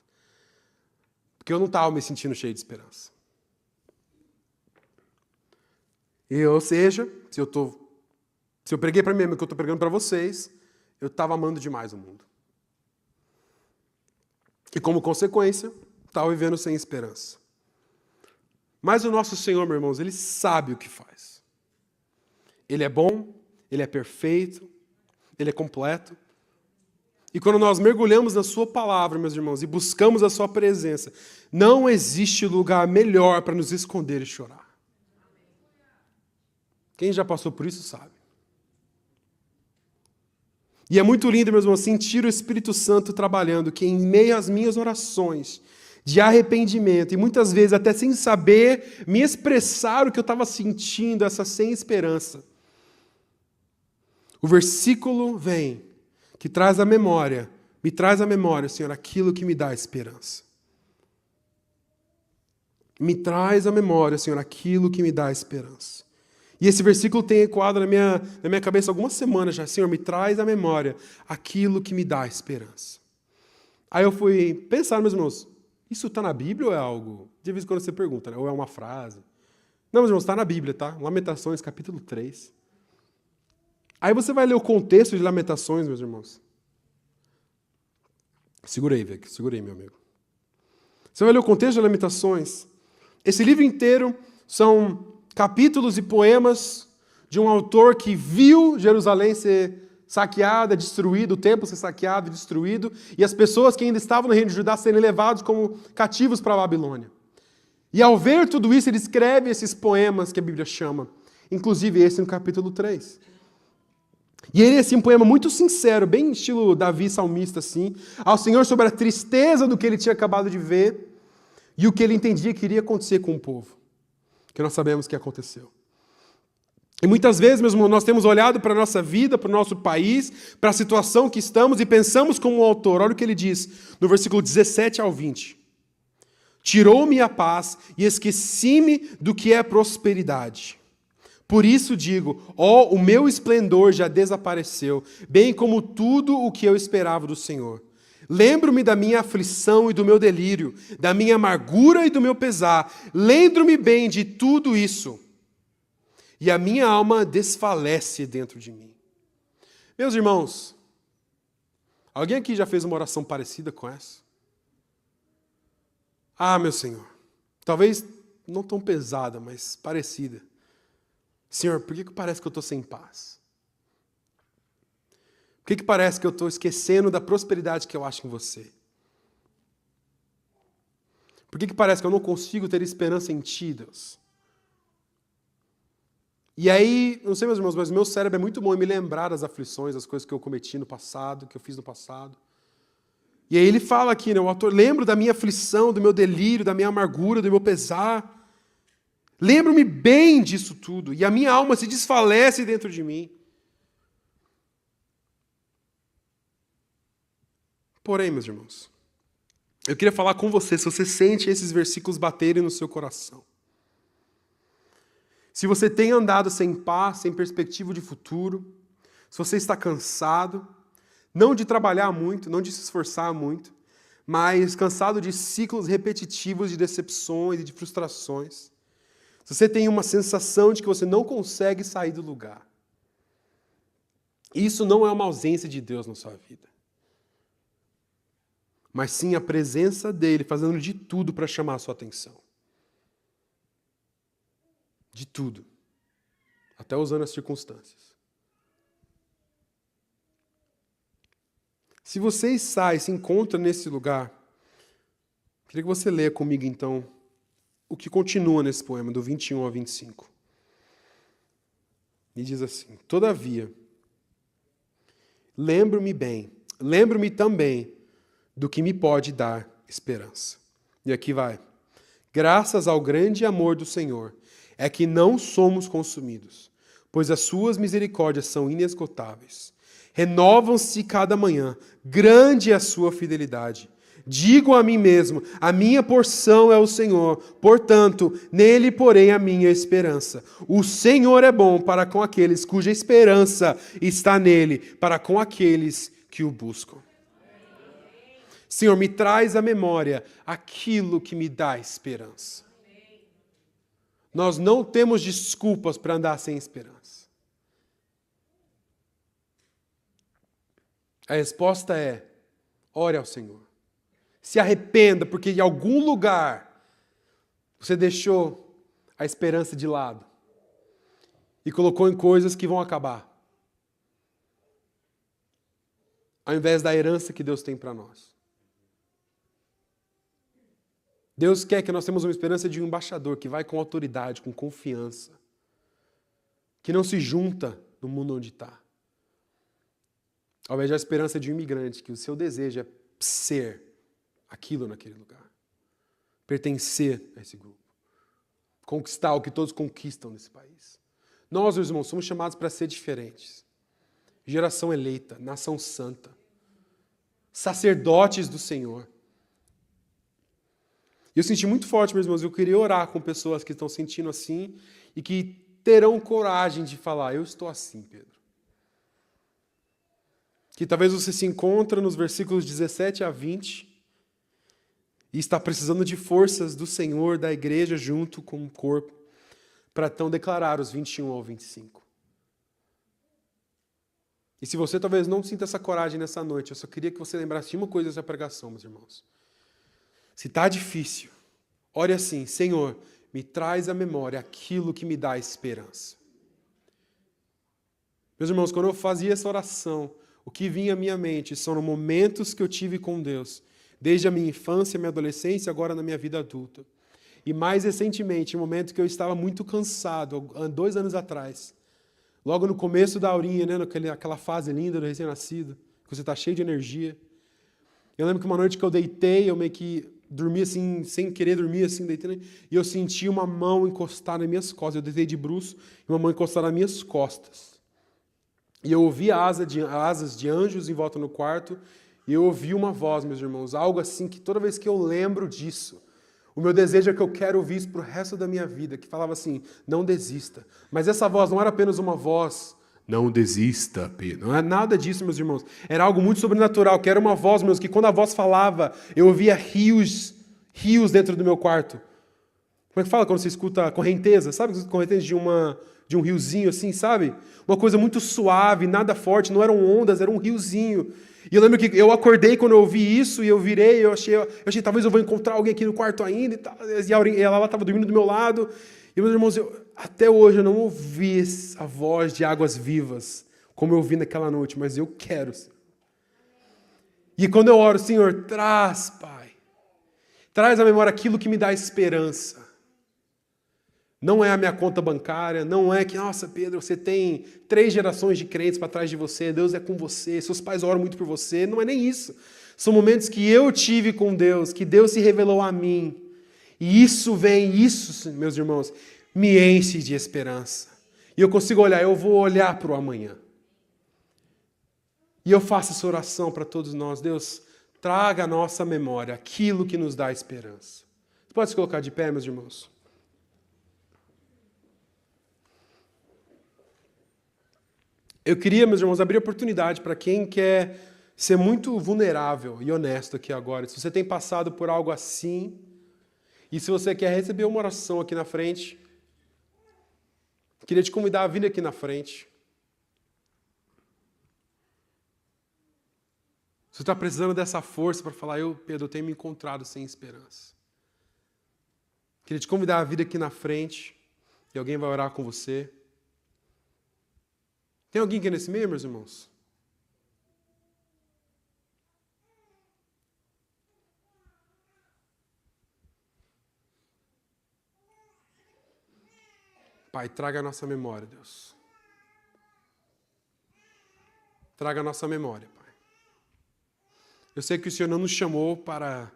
Porque eu não estava me sentindo cheio de esperança. Ou seja, se eu preguei para mim mesmo que eu estou pregando para vocês, eu estava amando demais o mundo. E como consequência, estava vivendo sem esperança. Mas o nosso Senhor, meus irmãos, Ele sabe o que faz. Ele é bom, Ele é perfeito, Ele é completo. E quando nós mergulhamos na Sua palavra, meus irmãos, e buscamos a Sua presença, não existe lugar melhor para nos esconder e chorar. Quem já passou por isso sabe. E é muito lindo, meus irmãos, sentir o Espírito Santo trabalhando, que em meio às minhas orações de arrependimento, e muitas vezes até sem saber me expressar o que eu estava sentindo, essa sem esperança, o versículo vem, que traz à memória, me traz à memória, Senhor, aquilo que me dá esperança. Me traz à memória, Senhor, aquilo que me dá esperança. E esse versículo tem ecoado na minha cabeça algumas semanas já. Senhor, me traz à memória aquilo que me dá esperança. Aí eu fui pensar, meus irmãos, isso está na Bíblia ou é algo? De vez em quando você pergunta, né? Ou é uma frase? Não, meus irmãos, está na Bíblia, tá? Lamentações, capítulo 3. Aí você vai ler o contexto de Lamentações, meus irmãos. Segurei, Vic, segurei, meu amigo. Você vai ler o contexto de Lamentações. Esse livro inteiro são capítulos e poemas de um autor que viu Jerusalém ser saqueada, destruída, o templo ser saqueado e destruído, e as pessoas que ainda estavam no reino de Judá serem levados como cativos para a Babilônia. E ao ver tudo isso, ele escreve esses poemas que a Bíblia chama, inclusive esse no capítulo 3. E ele é assim, um poema muito sincero, bem estilo Davi salmista, assim, ao Senhor sobre a tristeza do que ele tinha acabado de ver e o que ele entendia que iria acontecer com o povo, que nós sabemos que aconteceu. E muitas vezes, meus irmãos, nós temos olhado para a nossa vida, para o nosso país, para a situação que estamos e pensamos como o autor. Olha o que ele diz no versículo 17 ao 20. Tirou-me a paz e esqueci-me do que é prosperidade. Por isso digo, o meu esplendor já desapareceu, bem como tudo o que eu esperava do Senhor. Lembro-me da minha aflição e do meu delírio, da minha amargura e do meu pesar. Lembro-me bem de tudo isso. E a minha alma desfalece dentro de mim. Meus irmãos, alguém aqui já fez uma oração parecida com essa? Ah, meu Senhor, talvez não tão pesada, mas parecida. Senhor, por que parece que eu estou sem paz? Por que parece que eu estou esquecendo da prosperidade que eu acho em você? Por que parece que eu não consigo ter esperança em Ti, Deus? E aí, não sei, meus irmãos, mas meu cérebro é muito bom em me lembrar das aflições, das coisas que eu cometi no passado, que eu fiz no passado. E aí ele fala aqui, né, o autor, lembro da minha aflição, do meu delírio, da minha amargura, do meu pesar. Lembro-me bem disso tudo, e a minha alma se desfalece dentro de mim. Porém, meus irmãos, eu queria falar com você, se você sente esses versículos baterem no seu coração. Se você tem andado sem paz, sem perspectiva de futuro, se você está cansado, não de trabalhar muito, não de se esforçar muito, mas cansado de ciclos repetitivos de decepções e de frustrações, se você tem uma sensação de que você não consegue sair do lugar, isso não é uma ausência de Deus na sua vida, mas sim a presença dele fazendo de tudo para chamar a sua atenção. De tudo. Até usando as circunstâncias. Se você se encontra nesse lugar, queria que você leia comigo, então, o que continua nesse poema, do 21 ao 25. E diz assim: Todavia, lembro-me também do que me pode dar esperança. E aqui vai. Graças ao grande amor do Senhor, é que não somos consumidos, pois as suas misericórdias são inesgotáveis. Renovam-se cada manhã, grande é a sua fidelidade. Digo a mim mesmo, a minha porção é o Senhor, portanto, nele porém a minha esperança. O Senhor é bom para com aqueles cuja esperança está nele, para com aqueles que o buscam. Senhor, me traz à memória aquilo que me dá esperança. Nós não temos desculpas para andar sem esperança. A resposta é: ore ao Senhor. Se arrependa, porque em algum lugar você deixou a esperança de lado e colocou em coisas que vão acabar, ao invés da herança que Deus tem para nós. Deus quer que nós tenhamos uma esperança de um embaixador que vai com autoridade, com confiança, que não se junta no mundo onde está. Ao invés da esperança de um imigrante, que o seu desejo é ser aquilo naquele lugar, pertencer a esse grupo, conquistar o que todos conquistam nesse país. Nós, meus irmãos, somos chamados para ser diferentes. Geração eleita, nação santa, sacerdotes do Senhor. E eu senti muito forte, meus irmãos, eu queria orar com pessoas que estão sentindo assim e que terão coragem de falar: eu estou assim, Pedro. Que talvez você se encontre nos versículos 17 a 20 e está precisando de forças do Senhor, da igreja, junto com o corpo, para então declarar os 21 ao 25. E se você talvez não sinta essa coragem nessa noite, eu só queria que você lembrasse de uma coisa dessa pregação, meus irmãos. Se está difícil, ore assim: Senhor, me traz à memória aquilo que me dá esperança. Meus irmãos, quando eu fazia essa oração, o que vinha à minha mente são momentos que eu tive com Deus, desde a minha infância, minha adolescência, agora na minha vida adulta. E mais recentemente, um momento que eu estava muito cansado, 2 anos atrás, logo no começo da aurinha, né, aquela fase linda do recém-nascido, que você está cheio de energia. Eu lembro que uma noite que eu deitei, eu meio que dormi assim, sem querer dormir assim, deitando, e eu senti uma mão encostar nas minhas costas. Eu deitei de bruço e uma mão encostar nas minhas costas. E eu ouvi asas de anjos em volta no quarto, e eu ouvi uma voz, meus irmãos, algo assim que toda vez que eu lembro disso, o meu desejo é que eu quero ouvir isso para o resto da minha vida, que falava assim: não desista. Mas essa voz não era apenas uma voz: não desista, Pedro. Não é nada disso, meus irmãos. Era algo muito sobrenatural, que era uma voz, meus, que quando a voz falava, eu ouvia rios dentro do meu quarto. Como é que fala quando você escuta correnteza? Sabe correnteza de um riozinho assim, sabe? Uma coisa muito suave, nada forte, não eram ondas, era um riozinho. E eu lembro que eu acordei quando eu ouvi isso, e eu virei, eu achei talvez eu vou encontrar alguém aqui no quarto ainda, e tal. E ela estava dormindo do meu lado. E, meus irmãos, até hoje eu não ouvi a voz de águas vivas, como eu ouvi naquela noite, mas eu quero. E quando eu oro: Senhor, traz, Pai, traz à memória aquilo que me dá esperança. Não é a minha conta bancária, não é que, nossa, Pedro, você tem 3 gerações de crentes para trás de você, Deus é com você, seus pais oram muito por você. Não é nem isso. São momentos que eu tive com Deus, que Deus se revelou a mim. E isso, meus irmãos, me enche de esperança. E eu consigo olhar, eu vou olhar para o amanhã. E eu faço essa oração para todos nós: Deus, traga à nossa memória aquilo que nos dá esperança. Você pode se colocar de pé, meus irmãos? Eu queria, meus irmãos, abrir oportunidade para quem quer ser muito vulnerável e honesto aqui agora. Se você tem passado por algo assim, e se você quer receber uma oração aqui na frente, queria te convidar a vir aqui na frente. Você está precisando dessa força para falar: Pedro, eu tenho me encontrado sem esperança. Queria te convidar a vir aqui na frente, e alguém vai orar com você. Tem alguém aqui nesse meio, meus irmãos? Pai, traga a nossa memória, Deus. Traga a nossa memória, Pai. Eu sei que o Senhor não nos chamou para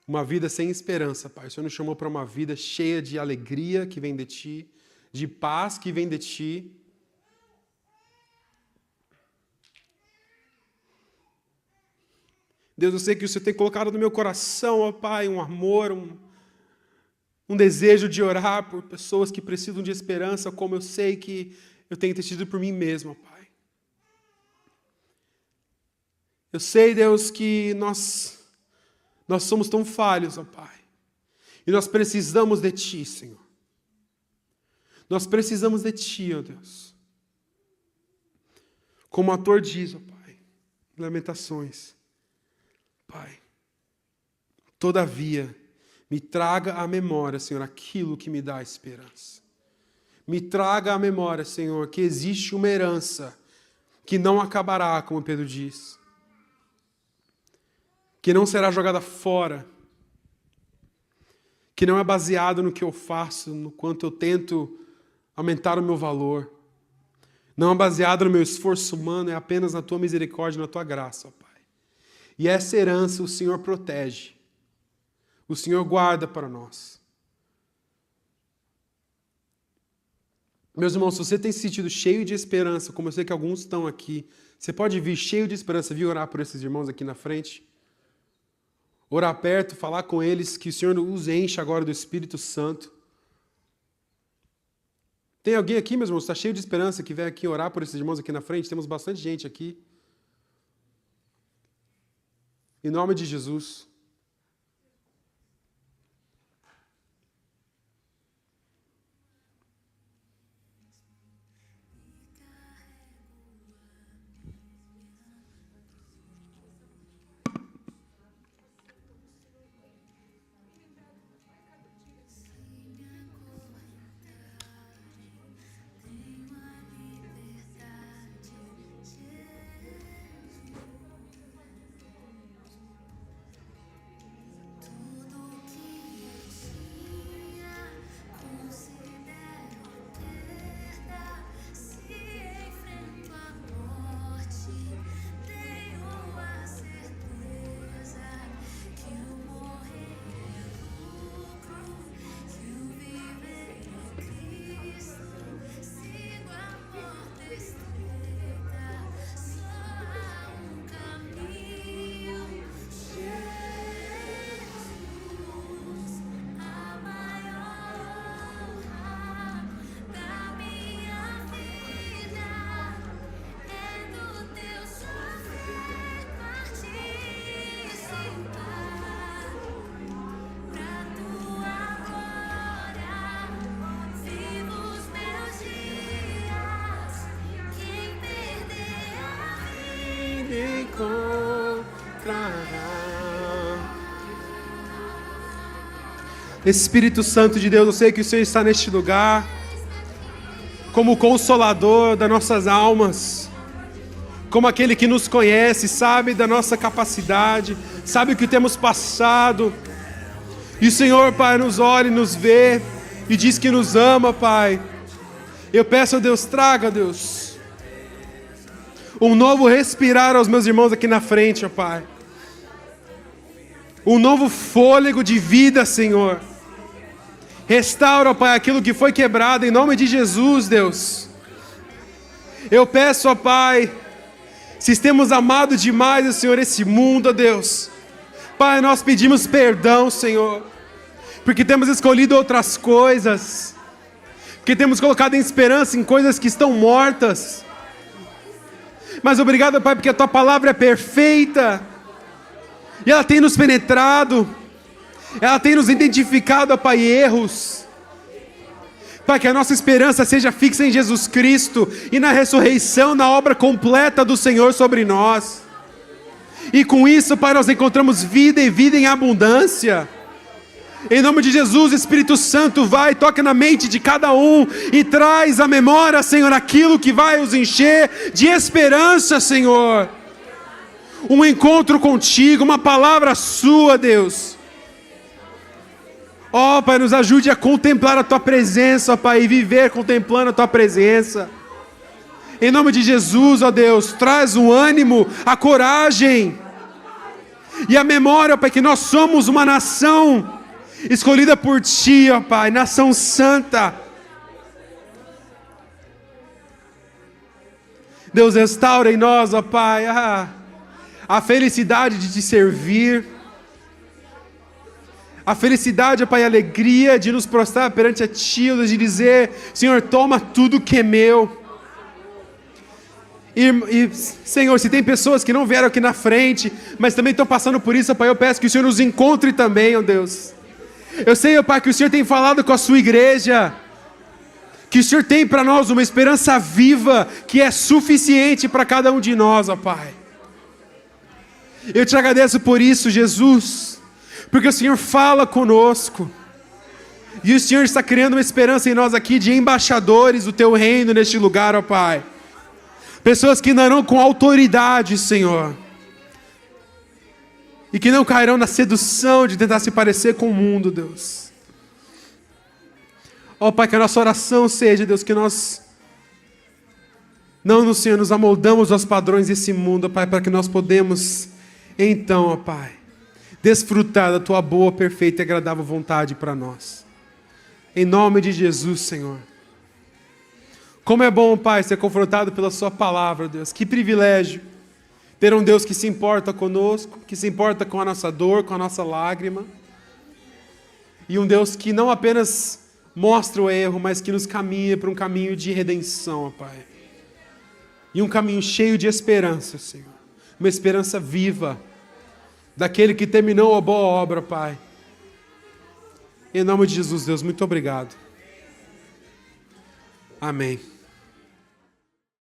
uma vida sem esperança, Pai. O Senhor nos chamou para uma vida cheia de alegria que vem de Ti, de paz que vem de Ti. Deus, eu sei que o Senhor tem colocado no meu coração, ó Pai, um amor, um desejo de orar por pessoas que precisam de esperança, como eu sei que eu tenho tido por mim mesmo, ó Pai. Eu sei, Deus, que nós somos tão falhos, ó Pai, e nós precisamos de Ti, Senhor. Nós precisamos de Ti, ó Deus. Como o ator diz, ó Pai, Lamentações. Pai, todavia, me traga à memória, Senhor, aquilo que me dá esperança. Me traga à memória, Senhor, que existe uma herança que não acabará, como Pedro diz. Que não será jogada fora. Que não é baseado no que eu faço, no quanto eu tento aumentar o meu valor. Não é baseado no meu esforço humano, é apenas na Tua misericórdia, na Tua graça, ó Pai. E essa herança o Senhor protege. O Senhor guarda para nós. Meus irmãos, se você tem se sentido cheio de esperança, como eu sei que alguns estão aqui, você pode vir cheio de esperança, vir orar por esses irmãos aqui na frente? Orar perto, falar com eles, que o Senhor os enche agora do Espírito Santo. Tem alguém aqui, meus irmãos, que está cheio de esperança, que vem aqui orar por esses irmãos aqui na frente? Temos bastante gente aqui. Em nome de Jesus. Espírito Santo de Deus, eu sei que o Senhor está neste lugar como o consolador das nossas almas, como aquele que nos conhece, sabe da nossa capacidade, sabe o que temos passado. E o Senhor, Pai, nos olha e nos vê e diz que nos ama, Pai. Eu peço a Deus, traga, Deus, um novo respirar aos meus irmãos aqui na frente, ó Pai. Um novo fôlego de vida, Senhor. Restaura, ó Pai, aquilo que foi quebrado, em nome de Jesus, Deus. Eu peço, ó Pai, se temos amado demais, Senhor, esse mundo, ó Deus. Pai, nós pedimos perdão, Senhor, porque temos escolhido outras coisas, porque temos colocado em esperança em coisas que estão mortas. Mas obrigado, Pai, porque a Tua palavra é perfeita, e ela tem nos penetrado, ela tem nos identificado, ó Pai, erros. Pai, que a nossa esperança seja fixa em Jesus Cristo e na ressurreição, na obra completa do Senhor sobre nós. E com isso, Pai, nós encontramos vida e vida em abundância. Em nome de Jesus, Espírito Santo, vai, toca na mente de cada um e traz à memória, Senhor, aquilo que vai os encher de esperança, Senhor. Um encontro contigo, uma palavra sua, Deus. Ó, Pai, nos ajude a contemplar a Tua presença, Pai, e viver contemplando a Tua presença. Em nome de Jesus, ó Deus, traz o ânimo, a coragem e a memória, Pai, que nós somos uma nação escolhida por Ti, ó Pai, nação santa. Deus, restaura em nós, ó Pai, a felicidade de Te servir. A felicidade, ó Pai, a alegria de nos prostrar perante a Ti, de dizer, Senhor, toma tudo que é meu. E, Senhor, se tem pessoas que não vieram aqui na frente, mas também estão passando por isso, ó Pai, eu peço que o Senhor nos encontre também, ó Deus. Eu sei, ó Pai, que o Senhor tem falado com a Sua igreja, que o Senhor tem para nós uma esperança viva, que é suficiente para cada um de nós, ó Pai. Eu te agradeço por isso, Jesus, porque o Senhor fala conosco. E o Senhor está criando uma esperança em nós aqui de embaixadores do Teu reino neste lugar, ó Pai. Pessoas que andarão com autoridade, Senhor. E que não cairão na sedução de tentar se parecer com o mundo, Deus. Ó Pai, que a nossa oração seja, Deus, que nós não, Senhor, nos amoldamos aos padrões desse mundo, ó Pai, para que nós podemos, então, ó Pai, desfrutar da Tua boa, perfeita e agradável vontade para nós. Em nome de Jesus, Senhor. Como é bom, Pai, ser confrontado pela Sua palavra, Deus. Que privilégio ter um Deus que se importa conosco, que se importa com a nossa dor, com a nossa lágrima. E um Deus que não apenas mostra o erro, mas que nos caminha para um caminho de redenção, ó Pai. E um caminho cheio de esperança, Senhor. Uma esperança viva daquele que terminou a boa obra, Pai. Em nome de Jesus, Deus, muito obrigado. Amém.